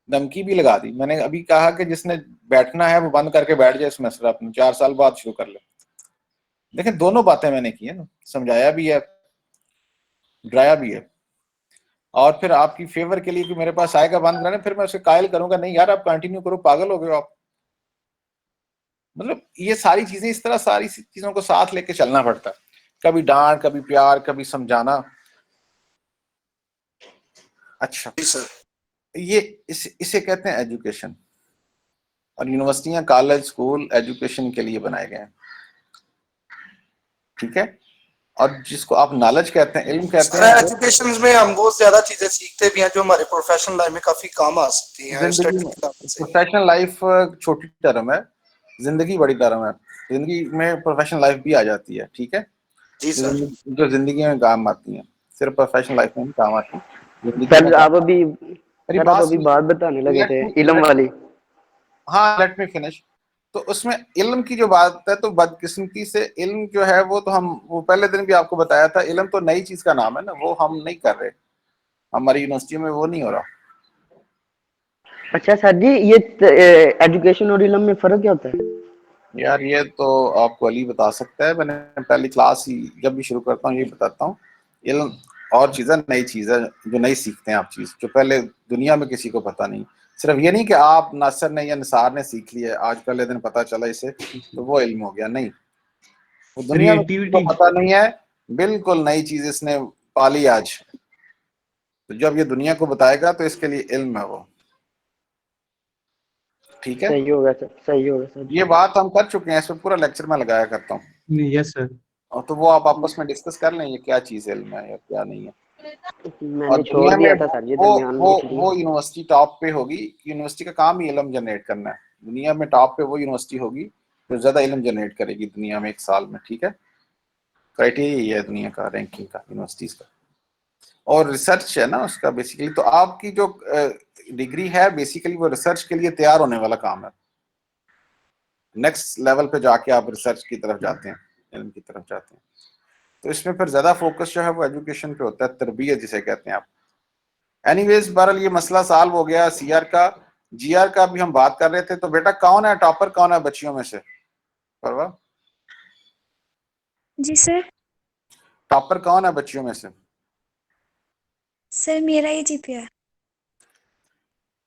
धमकी भी लगा दी, मैंने अभी कहा कि जिसने बैठना है वो बंद करके बैठ जाए सेमेस्टर अपने, 4 साल बाद शुरू कर ले। लेकिन दोनों बातें मैंने की है ना, समझाया भी है, डराया भी है, और फिर आपकी फेवर के लिए कि मेरे पास आएगा बंद कराने, फिर मैं उसे कायल करूंगा, नहीं यार आप कंटिन्यू करो, पागल हो गए आप। मतलब ये सारी चीजें इस तरह, सारी चीजों को साथ लेके चलना पड़ता है, कभी डांट, कभी प्यार, कभी समझाना। अच्छा सर, ये इसे कहते हैं एजुकेशन, और यूनिवर्सिटियां, कॉलेज, स्कूल एजुकेशन के लिए बनाए गए हैं, ठीक है। और जिसको आप नॉलेज कहते हैं, इल्म कहते हैं, एजुकेशन में हम बहुत ज्यादा चीजें सीखते भी हैं जो हमारे प्रोफेशनल लाइफ में काफी काम आ सकती हैं। प्रोफेशनल लाइफ छोटी टर्म है, जिंदगी बड़ी टर्म है, जिंदगी में प्रोफेशनल लाइफ भी आ जाती है, ठीक है जी सर, जो जिंदगी में काम आती है, सिर्फ प्रोफेशनल लाइफ में काम आती है। सर आप अभी बात बताने लगे थे इल्म वाली। हाँ लेट मी फिनिश। तो उसमें इल्म की जो बात है, तो बदकिस्मती से इल्म जो है वो तो हम, वो पहले दिन भी आपको बताया था, इल्म तो नई चीज का नाम है ना, वो हम नहीं कर रहे, हमारी यूनिवर्सिटी में वो नहीं हो रहा। अच्छा सर जी, ये एजुकेशन और इल्म में फर्क क्या होता है? यार ये तो आपको अली बता सकता है, मैंने पहली क्लास ही जब भी शुरू करता हूँ यही बताता हूँ, इल्म और चीज़ है, नई चीज़ है जो नई सीखते हैं आप, चीज़ जो पहले दुनिया में किसी को पता नहीं। सिर्फ ये नहीं कि आप नासिर ने या निसार ने सीख लिया, आज पहले दिन पता चला इसे तो वो इल्म हो गया, नहीं, वो दुनिया में किसी को पता नहीं है, बिल्कुल नई चीज़ इसने पाली आज, तो जब ये दुनिया को बताएगा तो इसके लिए इल्म है वो, ठीक है। सही होगा सर, सही होगा सर। ये बात हम कर चुके हैं, इसमें पूरा लेक्चर में लगाया करता हूँ। Yes sir. और तो वो आप आपस में डिस्कस कर लें ये क्या चीज़ है, इल्म है या क्या नहीं है। मैंने छोड़ दिया था सर ये दरमियान में। वो यूनिवर्सिटी टॉप पे होगी, यूनिवर्सिटी का काम ही इल्म जनरेट करना है, दुनिया में टॉप पे वो यूनिवर्सिटी होगी जो ज्यादा इल्म जनरेट करेगी दुनिया में एक साल में, ठीक है। क्राइटेरिया ये है दुनिया का, रैंकिंग का, यूनिवर्सिटीज का, और रिसर्च है ना उसका बेसिकली। तो आपकी जो डिग्री है बेसिकली वो रिसर्च के लिए तैयार होने वाला काम है, नेक्स्ट लेवल पे जाके आप रिसर्च की तरफ जाते हैं, इल्म की तरफ जाते हैं। तो इसमें फिर ज्यादा फोकस जो है वो एजुकेशन पे होता है, तरबियत जिसे कहते हैं आप। एनीवेज बहरहाल ये मसला सॉल्व हो गया सीआर का। जीआर का भी हम बात कर रहे थे, तो बेटा कौन है टॉपर, कौन है बच्चियों में से? परवा जी सर। टॉपर कौन है बच्चियों में से? सर मेरा ही जीपीए है।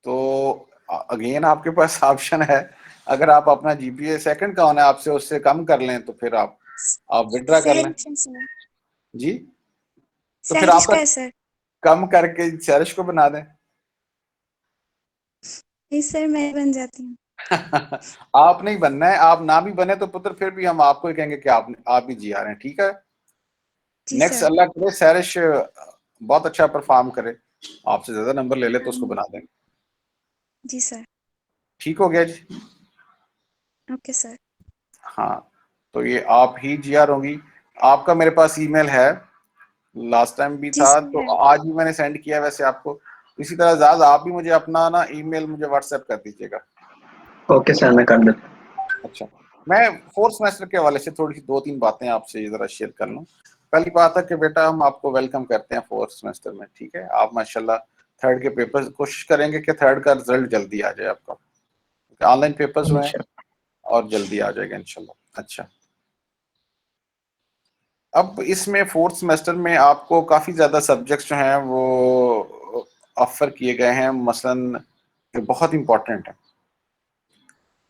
तो अगेन आपके पास ऑप्शन है, अगर आप अपना जीपीए सेकंड कौन है आपसे उससे कम कर लें तो फिर आप विड्रा कर लें जी, तो फिर आप कम करके सैरिश को बना दें। नहीं सर मैं बन जाती हूँ। आप नहीं बनना है, आप ना भी बने तो पुत्र फिर भी हम आपको ही कहेंगे कि आप ही जी आ रहे हैं, ठीक है। नेक्स्ट अल्लाह करे सैरिश बहुत अच्छा परफॉर्म करे, आपसे ज्यादा नंबर ले ले तो उसको बना देंगे। जी सर। ठीक हो गया जी? Okay sir. हाँ तो ये आप ही जीआर होंगी। आपका मेरे पास ईमेल है, लास्ट टाइम भी था तो आज भी मैंने सेंड किया वैसे आपको। इसी तरह ज़ाद आप भी मुझे अपना ना ईमेल मुझे व्हाट्सएप कर दीजिएगा। ओके सर मैं कर दूँ। अच्छा मैं फोर्थ सेमेस्टर के हवाले से थोड़ी सी 2-3 बातें आपसे जरा शेयर कर लूँ। पहली बात है कि बेटा हम आपको वेलकम करते हैं फोर्थ सेमेस्टर में, ठीक है। आप माशाल्लाह थर्ड के पेपर कोशिश करेंगे कि थर्ड का रिजल्ट जल्दी आ जाए आपका, ऑनलाइन पेपर्स हुए हैं और जल्दी आ जाएगा इंशाल्लाह। अच्छा अब इसमें फोर्थ सेमेस्टर में आपको काफ़ी ज़्यादा सब्जेक्ट्स जो हैं वो ऑफर किए गए हैं, मसलन जो बहुत इम्पोर्टेंट है।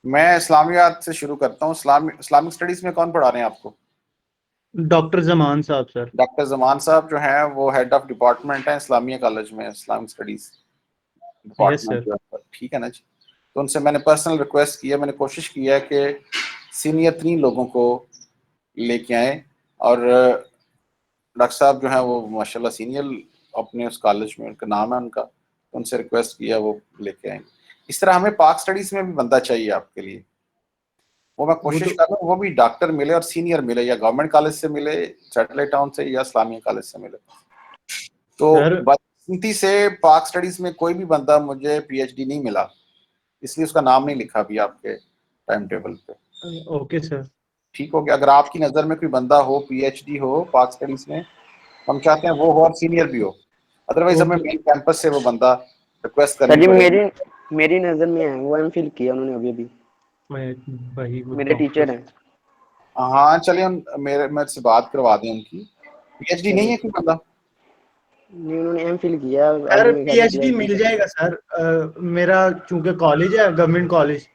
मैं इस्लामियात से शुरू करता हूँ। इस्लामिक स्टडीज में कौन पढ़ा रहे हैं आपको? डॉक्टर जमान साहब सर। डॉक्टर जमान साहब जो हैं वो हेड ऑफ डिपार्टमेंट है इस्लामिया कॉलेज में, Islamic studies yes department sir. जो है, ठीक है ना जी। तो उनसे मैंने पर्सनल रिक्वेस्ट किया, मैंने कोशिश की है कि सीनियर 3 लोगों को लेके आए, और डॉक्टर साहब जो है वो माशाल्लाह सीनियर अपने उस कॉलेज में, उनका नाम है उनका, तो उनसे रिक्वेस्ट किया वो लेके आएंगे। इस तरह हमें पाक स्टडीज में भी बंदा चाहिए आपके लिए, वो मैं कोशिश कर रहा हूँ वो भी डॉक्टर मिले और सीनियर मिले, या गवर्नमेंट कॉलेज से मिले, सैटेलाइट टाउन से, या इस्लामिया कॉलेज से मिले। तो बदकिस्मती से पाक स्टडीज में कोई भी बंदा मुझे पीएचडी नहीं मिला, इसलिए उसका नाम नहीं लिखा अभी आपके टाइम टेबल पे। Okay sir. ठीक हो गया। अगर आपकी नज़र में कोई बंदा हो पीएचडी हो पाक स्टडीज में, हम चाहते हैं वो हो और सीनियर भी हो, अदरवाइज हमें मेन कैंपस से वो बंदा रिक्वेस्ट करनी पड़ेगी। मेरी नजर में है, वो एमफिल किया उन्होंने अभी मेरे टीचर हैं। हाँ चलिए, मेरे से बात करवा दें उनकी। पीएचडी नहीं है कोई बंदा? नहीं, उन्होंने एमफिल किया। सर पीएचडी मिल जाएगा सर, मेरा चूंकि कॉलेज है गवर्नमेंट कॉलेज,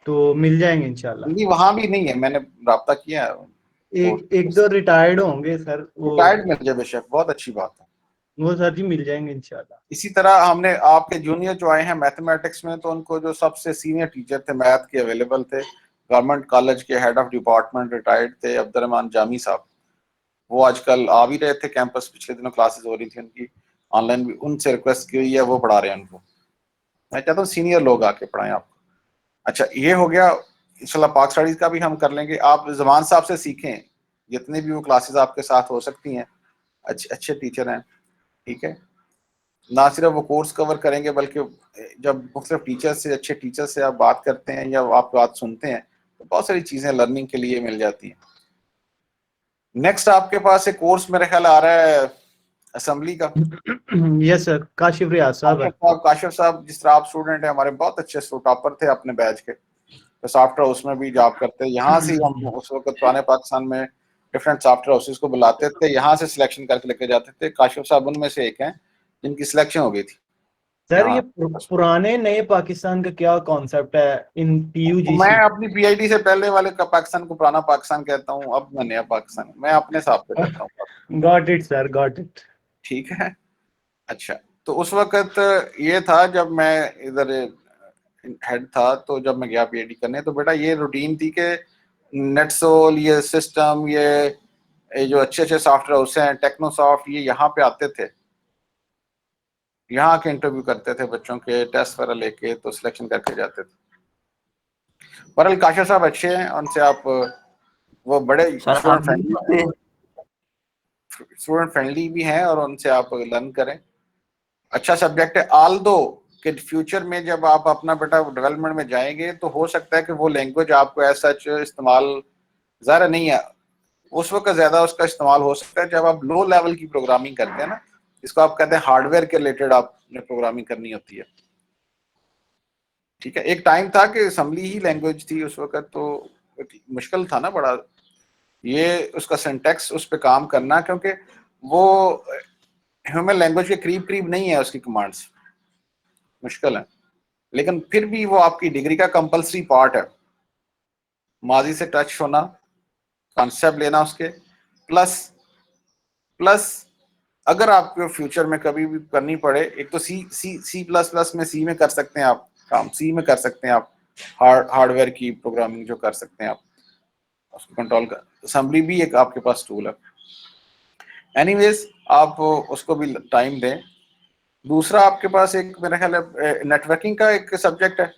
तो मिल जाएंगे इंशाल्लाह। नहीं वहाँ भी नहीं है, मैंने राब्ता किया है। एक दो रिटायर्ड होंगे सर, रिटायर्ड मिल जाए बेशक, बहुत अच्छी बात है वो सर जी, मिल जाएंगे इंशाल्लाह। इसी तरह हमने आपके जूनियर जो आए हैं मैथमेटिक्स में, तो उनको जो सबसे सीनियर टीचर थे मैथ के अवेलेबल थे, गवर्नमेंट कॉलेज के हेड ऑफ डिपार्टमेंट रिटायर्ड थे अब्दुर्रहमान जामी साहब, वो आजकल आ भी रहे थे कैंपस, पिछले दिनों क्लासेस हो रही थी उनकी ऑनलाइन भी, उनसे रिक्वेस्ट की हुई है, वो पढ़ा रहे हैं उनको। मैं चाहता हूँ सीनियर लोग आके पढ़ाएं आपको। अच्छा ये हो गया, इंशाल्लाह पाक स्टडीज का भी हम कर लेंगे। आप जमान साहब से सीखें, जितने भी वो क्लासेस आपके साथ हो सकती हैं, अच्छे टीचर हैं, ठीक है। ना सिर्फ वो कोर्स कवर करेंगे, बल्कि जब मुख्तलिफ टीचर से, अच्छे टीचर से आप बात करते हैं या आप बात सुनते हैं, तो बहुत सारी चीज़ें लर्निंग के लिए मिल जाती हैं। नेक्स्ट आपके पास एक कोर्स मेरे ख्याल आ रहा है असेंबली का। यस सर, काशिफ रियाज साहब है। काशिफ साहब, जिस तरह आप स्टूडेंट हैं हमारे, बहुत अच्छे टॉपर थे अपने बैच के, तो सॉफ्टवेयर हाउस में भी जॉब करते। यहाँ से हम उस वक्त पुराने पाकिस्तान में डिफरेंट सॉफ्टवेयर हाउसेस को बुलाते थे, यहाँ से सिलेक्शन करके लेके जाते थे। काशिफ साहब उनमें से एक हैं जिनकी सिलेक्शन हो गई थी। सर ये पुराने नए पाकिस्तान का क्या कॉन्सेप्ट है इन पीयूजीसी? मैं अपनी पीआईडी से पहले वाले का पाकिस्तान को पुराना पाकिस्तान कहता हूँ, अब मैं नया पाकिस्तान, मैं अपने हिसाब से कहता हूँ। Got it sir, got it. ठीक है। अच्छा, तो उस वक्त ये था जब मैं इधर हेड था, तो जब मैं गया पीएचडी करने, तो बेटा ये रूटीन थी कि नेटसोल, ये सिस्टम, ये जो अच्छे अच्छे सॉफ्टवेयर हाउस हैं, टेक्नोसॉफ्ट, ये यहाँ पे आते थे, यहाँ के इंटरव्यू करते थे बच्चों के, टेस्ट वगैरह लेके, तो सिलेक्शन करके जाते थे। बहरहाल काशिफ साहब अच्छे हैं, उनसे आप, वो बड़े स्टूडेंट फ्रेंडली भी हैं, और उनसे आप लर्न करें। अच्छा सब्जेक्ट है, आल्दो कि फ्यूचर में जब आप अपना बेटा डेवलपमेंट में जाएंगे, तो हो सकता है कि वो लैंग्वेज आपको ऐसा इस्तेमाल ज़्यादा नहीं है, उस वक्त ज़्यादा उसका इस्तेमाल हो सकता है जब आप लो लेवल की प्रोग्रामिंग करते हैं ना, इसको आप कहते हैं हार्डवेयर के रिलेटेड आपने प्रोग्रामिंग करनी होती है। ठीक है, एक टाइम था कि असेंबली ही लैंग्वेज थी उस वक्त, तो मुश्किल था ना बड़ा ये उसका सिंटैक्स, उस पर काम करना, क्योंकि वो ह्यूमन लैंग्वेज के करीब करीब नहीं है, उसकी कमांड्स मुश्किल है। लेकिन फिर भी वो आपकी डिग्री का कंपलसरी पार्ट है, माजी से टच होना, कॉन्सेप्ट लेना उसके, प्लस अगर आपको फ्यूचर में कभी भी करनी पड़े, एक तो C++ में सी में कर सकते हैं आप काम, सी में कर सकते हैं आप हार्डवेयर की प्रोग्रामिंग जो कर सकते हैं आप, उसको कंट्रोल कर। असेंबली भी एक आपके पास टूल है। एनीवेज आप उसको भी टाइम दें। दूसरा आपके पास एक मेरा ख्याल है नेटवर्किंग का एक सब्जेक्ट है,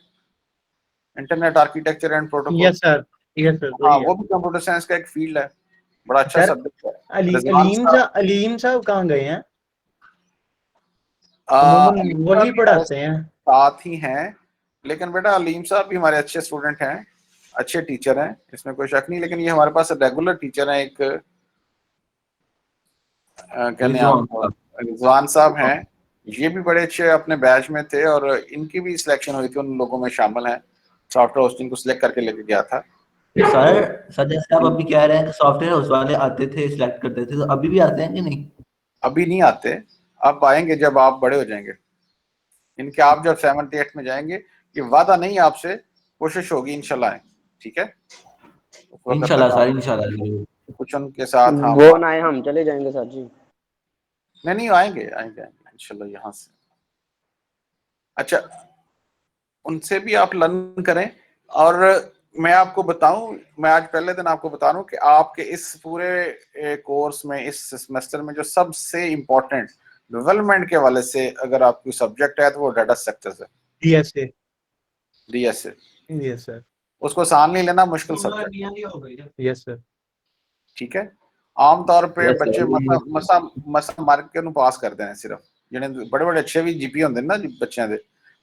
internet architecture and protocol. Yes sir, yes sir. हाँ, वो भी कंप्यूटर साइंस का एक फील्ड है, बड़ा अच्छा सब्जेक्ट है। अलीम साहब कहाँ गए हैं? वही पढ़ाते हैं, साथ ही हैं, लेकिन बेटा अलीम साहब भी हमारे अच्छे स्टूडेंट हैं, अच्छे टीचर हैं, इसमें कोई शक नहीं। लेकिन ये हमारे पास रेगुलर टीचर हैं, एक रिजवान साहब हैं, ये भी बड़े अच्छे अपने बैच में थे, और इनकी भी सिलेक्शन हुई थी, उन लोगों में शामिल हैं, सॉफ्टवेयर होस्टिंग को सिलेक्ट करके लेके गया था। सर जैसे आप अभी कह रहे हैं सॉफ्टवेयर हाउस वाले आते थे, सिलेक्ट करते थे, तो अभी भी आते हैं कि नहीं? अभी नहीं आते, अब आएंगे जब आप बड़े हो जाएंगे। इनके आप जब 7th 8th में जाएंगे, ये वादा नहीं आपसे कोशिश होगी इंशाल्लाह आए, ठीक है। उस वक्त इंशाल्लाह तक सर, आप इंशाल्लाह। कुछ उनके साथ हम वो ना आए हम चले जाएंगे सर जी। नहीं आएंगे इंशाल्लाह यहाँ से। अच्छा, उनसे भी आप लर्न करें। और मैं आपको बताऊं, मैं आज पहले दिन आपको बता रहा हूं कि आपके इस पूरे कोर्स में, इस सेमेस्टर में जो सबसे इम्पोर्टेंट डेवलपमेंट के हवाले से अगर आपकी सब्जेक्ट है तो वो डाटा स्ट्रक्चर्स है, डीएसए। DSA yes sir. उसको आसान नहीं लेना, मुश्किल सब्जेक्ट। Yes sir. ठीक है। आमतौर पे Yes, sir. बच्चे मसा मार्क के पास करते हैं सिर्फ, जिन्हें बड़े बड़े अच्छे भी जीपी होंगे ना बच्चों के,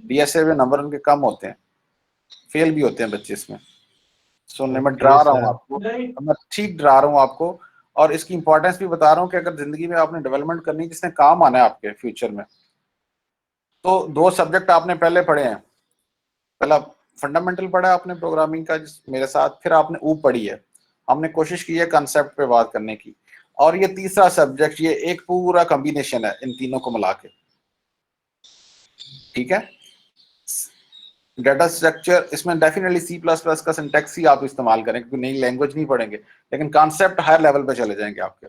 डीएसए में नंबर उनके कम होते हैं, फेल भी होते हैं बच्चे इसमें। सुनने में डरा रहा हूँ आपको, मैं ठीक डरा रहा हूँ आपको, और इसकी इंपॉर्टेंस भी बता रहा हूँ कि अगर जिंदगी में आपने डेवलपमेंट करनी है जिसने काम आना है आपके फ्यूचर में, तो 2 सब्जेक्ट आपने पहले पढ़े हैं। पहला फंडामेंटल पढ़ा है आपने प्रोग्रामिंग का मेरे साथ, फिर आपने ऊप पढ़ी है, हमने कोशिश की है कंसेप्ट पे बात करने की, और ये तीसरा सब्जेक्ट, ये एक पूरा कॉम्बिनेशन है इन तीनों को मिला के, ठीक है। डाटा स्ट्रक्चर, इसमें डेफिनेटली C++ का सिंटैक्स ही आप इस्तेमाल करें, क्योंकि नई लैंग्वेज नहीं पढ़ेंगे, लेकिन कॉन्सेप्ट हायर लेवल पे चले जाएंगे आपके,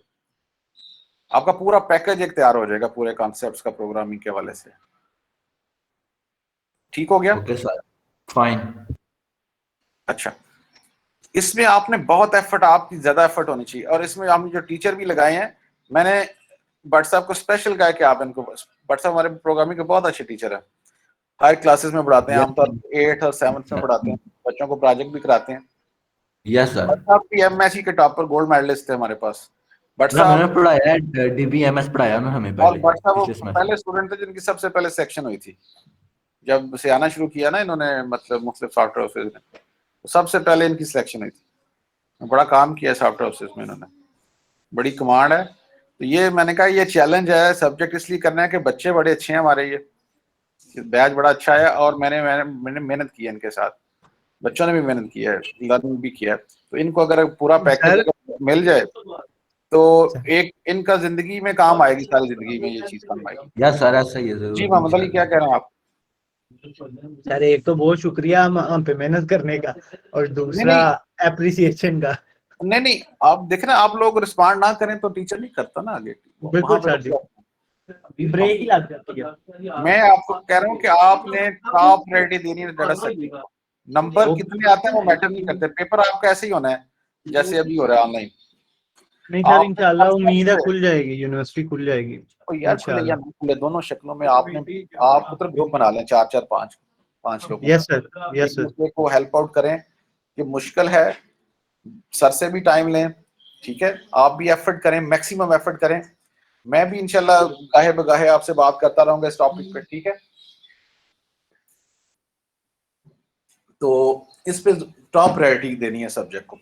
आपका पूरा पैकेज एक तैयार हो जाएगा पूरे कॉन्सेप्ट्स का प्रोग्रामिंग के हवाले से। ठीक हो गया? Okay sir, fine. अच्छा, इसमें आपने बहुत एफर्ट, आपकी ज्यादा एफर्ट होनी चाहिए, और इसमें हम जो टीचर भी लगाए हैं, मैंने भट्ट साहब को स्पेशल कहा कि आप इनको, भट्ट साहब हमारे प्रोग्रामिंग के बहुत अच्छे टीचर हैं, हाई क्लासेस में पढ़ाते हैं, आमतौर पर 8th और 7th में पढ़ाते हैं, बच्चों को प्रोजेक्ट भी कराते हैं। Yes sir. भट्ट साहब भी एमएससी के टॉपर गोल्ड मेडलिस्ट थे हमारे पास। भट्ट मैंने साहब पढ़ाया है, DBMS पढ़ाया उन्होंने हमें और पहले, भट्ट साहब वो पिछले semester। पहले स्टूडेंट थे जिनकी सबसे पहले सेक्शन हुई थी, जब से आना शुरू किया ना इन्होंने, मतलब मुख्तलिफ सॉफ्टवेयर ऑफिस में, तो सबसे पहले इनकी सिलेक्शन हुई थी। बड़ा काम किया सॉफ्टवेयर ऑफिस में इन्होंने, बड़ी कमांड है। तो ये मैंने कहा ये चैलेंज है, सब्जेक्ट इसलिए करना है कि बच्चे बड़े अच्छे हैं हमारे, ये बैच बड़ा अच्छा है, और मैंने मेहनत की है इनके साथ, बच्चों ने भी मेहनत की है, लर्निंग भी किया है, तो इनको अगर पूरा पैकेज मिल जाए तो एक इनका जिंदगी में काम आएगी, सारी जिंदगी में ये चीज काम आएगी। यस सर, ऐसा ही है जरूर। जी मोहम्मद अली, क्या कह रहे हैं आप? सर एक तो बहुत शुक्रिया हम पे मेहनत करने का, और दूसरा एप्रिसिएशन का। नहीं आप देखें ना, आप लोग रिस्पॉन्ड ना करें तो टीचर नहीं करता ना आगे। बिल्कुल सर जी, ब्रेक ही लग जाती है। मैं आपको कह रहा हूँ कि आपने टॉप प्रायोरिटी देनी है डाटा सेट। नंबर कितने आते हैं वो मैटर नहीं करते, पेपर आपका ऐसे ही होना है जैसे अभी हो रहा है ऑनलाइन। नहीं सर, इंशाल्लाह उम्मीद है खुल जाएगी, यूनिवर्सिटी खुल जाएगी। तो यार खुले या नहीं खुले, दोनों शक्लों में आपने, आप उधर ग्रुप बना लें 4-4 5 लोग। Yes sir, yes sir. दूसरे को हेल्प आउट करें, ये मुश्किल है, सर से भी टाइम लें, ठीक है, आप भी एफर्ट करें, मैक्सिमम एफर्ट करें। मैं भी इंशाल्लाह गाहे बगाहे आपसे बात करता रहूंगा इस टॉपिक पे, ठीक है। तो इस पे टॉप प्रायोरिटी देनी है सब्जेक्ट को,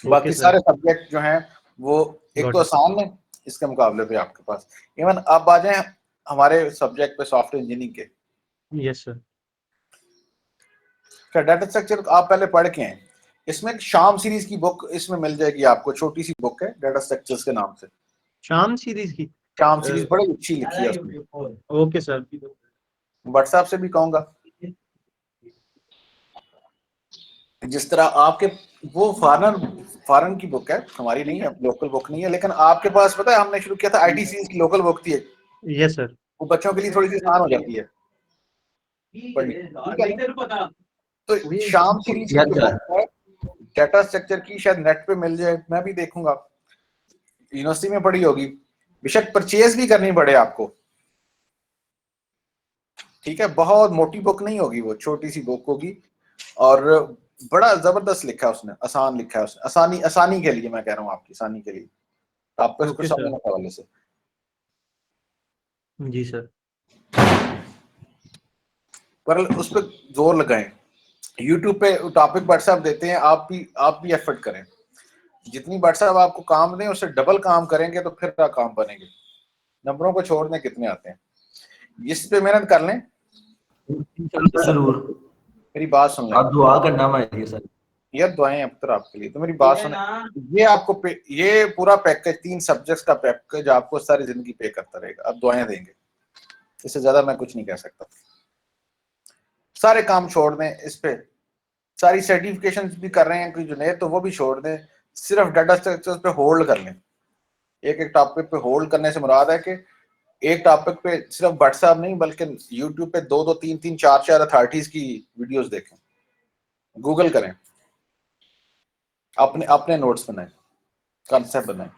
बाकी सारे सब्जेक्ट जो हैं वो एक तो आसान है इसके मुकाबले पे आपके पास। इवन अब आ जाए हमारे सब्जेक्ट पे सॉफ्टवेयर इंजीनियरिंग के। Yes sir. क्या डाटा स्ट्रक्चर आप पहले पढ़ के हैं, इसमें शाम सीरीज की बुक इसमें मिल जाएगी आपको, छोटी सी बुक है डाटा स्ट्रक्चर्स के नाम से। शाम सीरीज की? शाम सीरीज बड़ी अच्छी लिखी है उसमें। Okay sir. व्हाट्सएप से भी कहूंगा, जिस तरह आपके वो फॉरेन की बुक है, हमारी नहीं है, लोकल बुक नहीं है, लेकिन आपके पास पता है हमने शुरू किया था आईटी सीरीज की लोकल बुक थी। Yes sir. वो बच्चों के लिए थोड़ी सी आसान हो जाती है तो शाम सीरीज की जो बुक है डाटा स्ट्रक्चर की, शायद नेट पे मिल जाए, मैं भी देखूंगा। यूनिवर्सिटी में पढ़ी होगी, बेशक परचेज भी करनी पड़े आपको, ठीक है। बहुत मोटी बुक नहीं होगी, वो छोटी सी बुक होगी, और बड़ा जबरदस्त लिखा है उसने, आसान लिखा है उसने, आसानी के लिए मैं कह रहा हूँ, आपकी आसानी के लिए, आपको इसको समझने के हवाले से। जी सर। पर उस पर जोर लगाएं, यूट्यूब पे टॉपिक व्हाट्सएप देते हैं, आप भी एफर्ट करें, जितनी व्हाट्सएप आपको काम दें उससे डबल काम करेंगे तो फिर काम बनेंगे। नंबरों को छोड़ने कितने आते हैं, इस पे मेहनत कर लें जरूर। मेरी बात सुन लें, आप दुआ करना हमारे लिए सर। यार दुआएं अख्तर आपके लिए, तो मेरी बात सुने, ये आपको ये पूरा पैकेज 3 सब्जेक्ट्स का पैकेज आपको सारी जिंदगी पे करता रहेगा। अब दुआएं देंगे, इससे ज्यादा मैं कुछ नहीं कह सकता। सारे काम छोड़ दें, इस पे सारी सर्टिफिकेशन भी कर रहे हैं कोई जुनेद, तो वो भी छोड़ दें, सिर्फ डाटा स्ट्रक्चर्स पे होल्ड कर लें। एक एक टॉपिक पे होल्ड करने से मुराद है कि एक टॉपिक पे सिर्फ व्हाट्सएप नहीं बल्कि यूट्यूब पे 2-2 3-3 4-4 अथॉरिटीज की वीडियोस देखें, गूगल करें, अपने अपने नोट्स बनाएं, कॉन्सेप्ट बनाएं।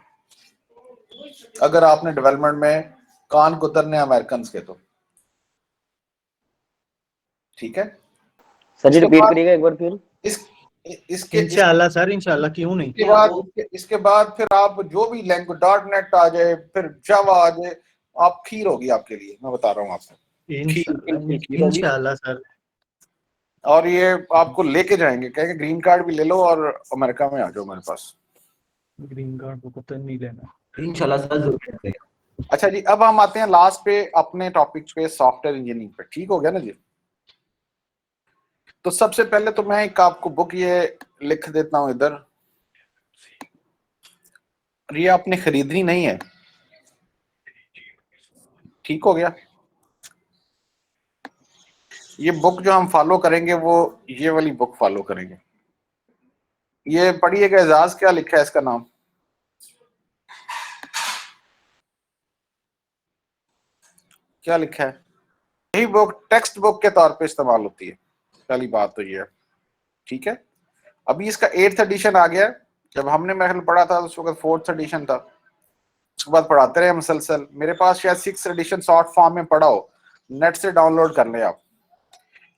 अगर आपने डेवलपमेंट में कान कुतरने अमेरिकन के तो ठीक है सर जी इसके रिपीट बाद करिएगा एक बार फिर। इसके इंशाल्लाह सर, इंशाल्लाह, क्यों नहीं। इसके बाद फिर आप जो भी लैंग्वेज .NET आ जाए, फिर जावा आ जाए, आप खीर होगी आपके लिए, मैं बता रहा हूँ आपको, खीर होगी। इंशाल्लाह सर। और ये आपको लेके जाएंगे, कहेंगे ग्रीन कार्ड भी ले लो और अमेरिका में आ जाओ मेरे पास। ग्रीन कार्ड को तो नहीं लेना इंशाल्लाह सर जरूर करेंगे। अच्छा जी, अब हम आते हैं लास्ट पे अपने टॉपिक पे, सॉफ्टवेयर इंजीनियरिंग पे। ठीक हो गया ना जी। तो सबसे पहले तो मैं एक आपको बुक ये लिख देता हूं इधर, ये आपने खरीदनी नहीं है, ठीक हो गया। ये बुक जो हम फॉलो करेंगे वो ये वाली बुक फॉलो करेंगे। ये पढ़िएगा, एजाज क्या लिखा है इसका नाम, क्या लिखा है। यही बुक टेक्स्ट बुक के तौर पे इस्तेमाल होती है, पहली बात तो ये है, ठीक है। अभी इसका 8th एडिशन आ गया, जब हमने महल पढ़ा था उस वक्त 4th एडिशन था, उसके बाद पढ़ाते रहे मुसलसल। मेरे पास शायद 6th एडिशन शॉर्ट फॉर्म में पढ़ा हो, नेट से डाउनलोड कर लें आप।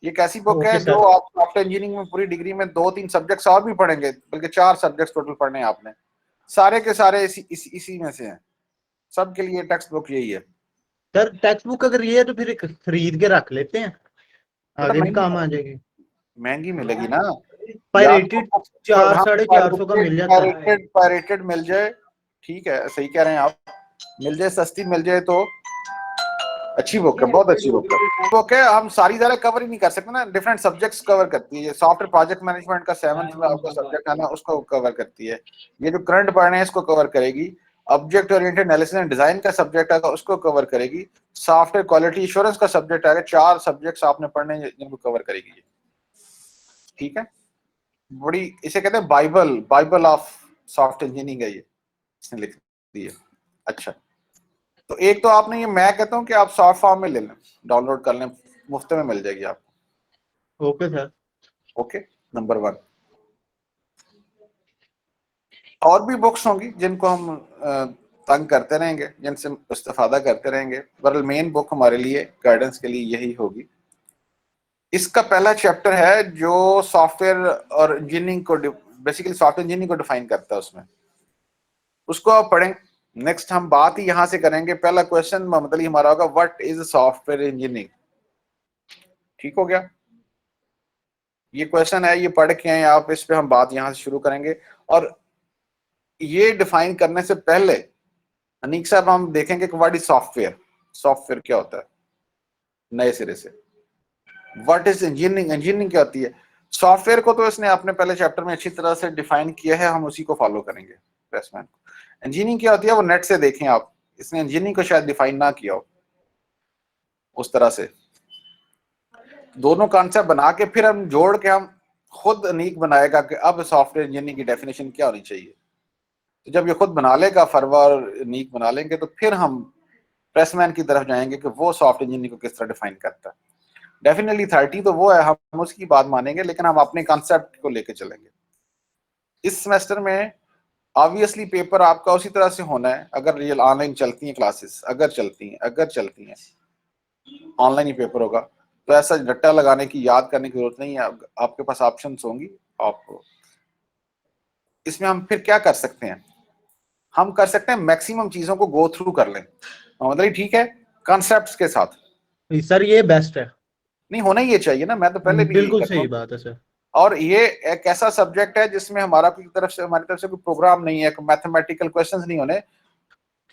ये कैसी बुक है जो आप सॉफ्टवेयर इंजीनियरिंग में पूरी डिग्री में 2-3 सब्जेक्ट्स और भी पढ़ेंगे, बल्कि 4 सब्जेक्ट्स टोटल पढ़ने हैं आपने, सारे के सारे इसी में से हैं, सबके लिए टेक्स्ट बुक यही है। सर टेक्स्ट बुक अगर ये है तो फिर खरीद के रख लेते हैं, आगे भी काम आ जाएगी। महंगी मिलेगी ना, पायरेटेड 400-450 का मिल जाता है, पायरेटेड मिल जाए, ठीक है, सही कह रहे हैं आप, मिल जाए, सस्ती मिल जाए तो अच्छी बुक है, बहुत अच्छी बुक है। हम सारी ज़रा कवर ही नहीं कर सकते ना, डिफरेंट सब्जेक्ट्स कवर करती है। सॉफ्टवेयर प्रोजेक्ट मैनेजमेंट का 7th में आपका सब्जेक्ट है ना, उसको कवर करती है। ये जो करंट पढ़ रहे हैं इसको कवर करेगी। Object oriented analysis and design का सब्जेक्ट है, उसको कवर करेगी। सॉफ्टवेयर क्वालिटी एश्योरेंस का सब्जेक्ट है, 4 सब्जेक्ट्स आपने पढ़ने जिनको कवर करेगी ये, ठीक है। बड़ी, इसे कहते हैं बाइबल ऑफ सॉफ्टवेयर इंजीनियरिंग है ये, इसने लिख दी है। अच्छा, तो एक तो आपने ये, मैं कहता हूँ कि आप सॉफ्ट फॉर्म में ले लें, डाउनलोड कर लें, मुफ्त में मिल जाएगी आपको। Okay sir, okay, number 1। और भी बुक्स होंगी जिनको हम तंग करते रहेंगे, जिनसे इस्तेफादा करते रहेंगे, बहरहाल मेन बुक हमारे लिए गाइडेंस के लिए यही होगी। इसका पहला चैप्टर है जो सॉफ्टवेयर और इंजीनियरिंग को, बेसिकली सॉफ्टवेयर इंजीनियरिंग को डिफाइन करता है, उसमें उसको आप पढ़ें। नेक्स्ट हम बात ही यहां से करेंगे। पहला क्वेश्चन मोहम्मद अली हमारा होगा, व्हाट इज सॉफ्टवेयर इंजीनियरिंग, ठीक हो गया। ये क्वेश्चन है, ये पढ़ के आए आप, इस पे हम बात यहां से शुरू करेंगे। और ये डिफाइन करने से पहले अनीक साहब हम देखेंगे कि व्हाट इज सॉफ्टवेयर, सॉफ्टवेयर क्या होता है नए सिरे से। व्हाट इज इंजीनियरिंग, इंजीनियरिंग क्या होती है। सॉफ्टवेयर को तो इसने अपने पहले चैप्टर में अच्छी तरह से डिफाइन किया है, हम उसी को फॉलो करेंगे प्रेसमैन को। इंजीनियरिंग क्या होती है वो नेट से देखें आप, इसने इंजीनियरिंग को शायद डिफाइन ना किया हो उस तरह से। दोनों कॉन्सेप्ट बना के फिर हम जोड़ के हम खुद अनीक बनाएगा कि अब सॉफ्टवेयर इंजीनियरिंग की डेफिनेशन क्या होनी चाहिए। तो जब ये खुद बना लेगा, फरवा और अनीक बना लेंगे, तो फिर हम प्रेसमैन की तरफ जाएंगे कि वो सॉफ्टवेयर इंजीनियरिंग को किस तरह डिफाइन करता है। डेफिनेटली 30 तो वो है, हम उसकी बात मानेंगे, लेकिन हम अपने कॉन्सेप्ट को लेके चलेंगे। इस सेमेस्टर में ऑब्वियसली पेपर आपका उसी तरह से होना है, अगर ये ऑनलाइन चलती हैं क्लासेस, अगर चलती हैं ऑनलाइन ही पेपर होगा, तो ऐसा रट्टा लगाने की, याद करने की जरूरत नहीं है। आपके पास ऑप्शंस होंगी। आप इसमें हम फिर क्या कर सकते हैं, हम कर सकते हैं मैक्सिमम चीजों को गो थ्रू कर लें, मतलब ठीक है, कॉन्सेप्ट्स के साथ। सर ये बेस्ट है, नहीं होना ही ये चाहिए ना, मैं तो पहले भी बिल्कुल सही बात है सर। और ये एक ऐसा सब्जेक्ट है जिसमें हमारी तरफ से कोई प्रोग्राम नहीं है, मैथमेटिकल क्वेश्चंस नहीं होने,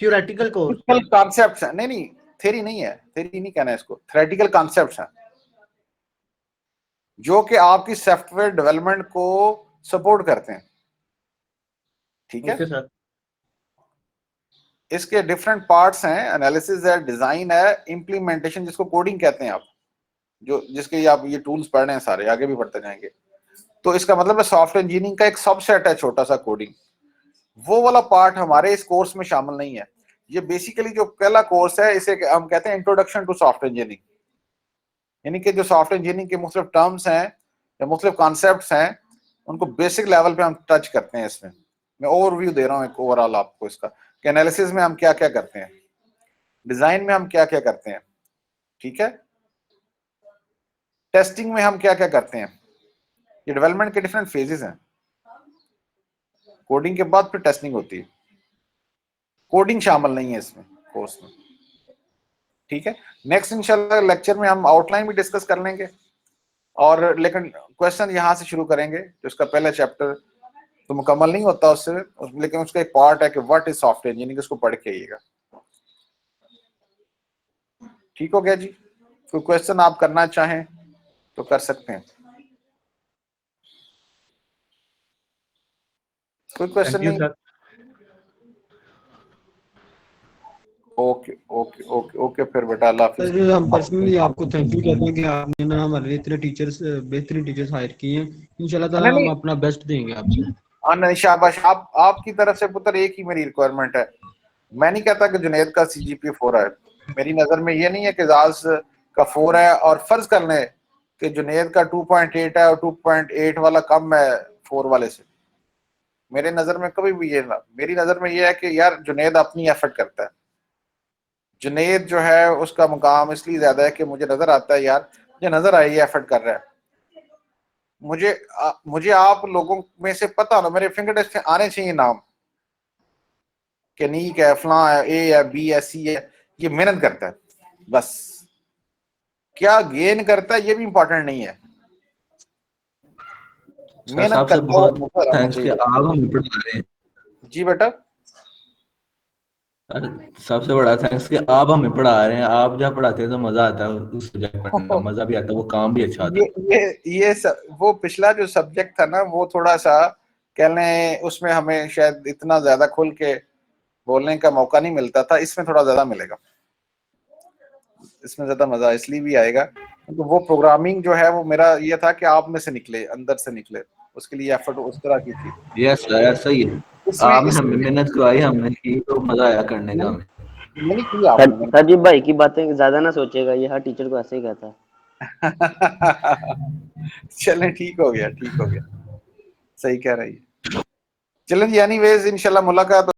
थ्योरेटिकल कॉन्सेप्ट्स हैं। नहीं, थ्योरी नहीं है, थ्योरी नहीं कहना है इसको, थ्योरेटिकल कॉन्सेप्ट्स हैं जो कि आपकी सॉफ्टवेयर डेवलपमेंट को सपोर्ट करते हैं, ठीक है। सर इसके डिफरेंट पार्ट्स हैं, एनालिसिस है, डिजाइन है, इंप्लीमेंटेशन जिसको कोडिंग कहते हैं आप, जो जिसके आप ये टूल्स पढ़ रहे हैं सारे, आगे भी पढ़ते जाएंगे। तो इसका मतलब है सॉफ्टवेयर इंजीनियरिंग का एक सबसेट है छोटा सा कोडिंग, वो वाला पार्ट हमारे इस कोर्स में शामिल नहीं है। ये बेसिकली जो पहला कोर्स है इसे हम कहते हैं इंट्रोडक्शन टू सॉफ्टवेयर इंजीनियरिंग, यानी कि जो सॉफ्टवेयर इंजीनियरिंग के मुख्तलिफ टर्म्स हैं या मुख्तलिफ कॉन्सेप्ट्स हैं उनको बेसिक लेवल पे हम टच करते हैं। इसमें मैं ओवरव्यू दे रहा हूँ एक ओवरऑल आपको इसका कि एनालिसिस में हम क्या क्या करते हैं, डिजाइन में हम क्या क्या करते हैं, ठीक है, टेस्टिंग में हम क्या क्या करते हैं। ये डेवलपमेंट के डिफरेंट फेजेस हैं। कोडिंग के बाद फिर टेस्टिंग होती है, कोडिंग शामिल नहीं है इसमें कोर्स में, ठीक है। नेक्स्ट इंशाल्लाह लेक्चर में हम आउटलाइन भी डिस्कस कर लेंगे और लेकिन क्वेश्चन यहाँ से शुरू करेंगे। जो उसका पहला चैप्टर तो मुकम्मल नहीं होता उससे, लेकिन उसका एक पार्ट है कि व्हाट इज सॉफ्टवेयर इंजीनियरिंग, इसको पढ़ के आइएगा। ठीक हो गया जी? कोई क्वेश्चन आप करना चाहें तो कर सकते हैं। कोई क्वेश्चन नहीं? ओके ओके ओके ओके फिर बेटा अल्लाह हाफिज़। सर हम पर्सनली आपको थैंक यू कहते हैं कि आपने ना हमारे लिए इतने टीचर्स, बेहतरीन टीचर्स हायर किए हैं। इंशाल्लाह ताला हम अपना बेस्ट देंगे आपसे। हाँ नहीं शाबाश, आपकी तरफ से पुत्र एक ही मेरी रिक्वायरमेंट है। मैं नहीं कहता कि जुनैद का CGPA 4 है, मेरी नजर में ये नहीं है कि जाज का 4 है और फर्ज कर लें कि जुनैद का 2.8 है और 2.8 वाला कम है 4 वाले से। मेरे नजर में कभी भी ये ना, मेरी नजर में ये है कि यार जुनैद अपनी एफर्ट करता है। जुनैद जो है उसका मुकाम इसलिए ज्यादा है कि मुझे नजर आता है यार, मुझे नजर आया ये एफर्ट कर रहा है। मुझे आप लोगों में से पता ना, मेरे फिंगर टिप्स आने चाहिए नाम कि नीक है, फलां है, A है, B है, C है, ये मेहनत करता है। बस क्या गेन करता है ये भी इंपॉर्टेंट नहीं है, मेहनत करता है। थैंक्स कि आप हमें पढ़ा रहे हैं। जी बेटा, सबसे बड़ा थैंक्स कि आप हमें पढ़ा रहे हैं। आप जब पढ़ाते हैं तो मजा आता है, उस सब्जेक्ट पढ़ने का मजा भी आता है, वो काम भी अच्छा आता है। वो पिछला जो सब्जेक्ट था ना वो थोड़ा सा कह लें उसमें हमें शायद इतना ज्यादा खुल के बोलने का मौका नहीं मिलता था, इसमें थोड़ा ज्यादा मिलेगा, इसमें ज्यादा मजा इसलिए भी आएगा क्योंकि वो प्रोग्रामिंग जो है वो मेरा ये था कि आप में से निकले, अंदर से निकले, उसके लिए एफर्ट उस तरह की थी। यस सर ऐसा ही है, आपने हमें मेहनत करवाई, हमने की तो मजा आया करने का हमें। नहीं किया आपने। सजीव भाई की बातें ज्यादा ना सोचेगा, ये हर टीचर को ऐसे ही कहता है। चलें ठीक हो गया, ठीक हो गया, सही कह रही है। चलें जी, एनीवेज इंशाल्लाह मुलाकात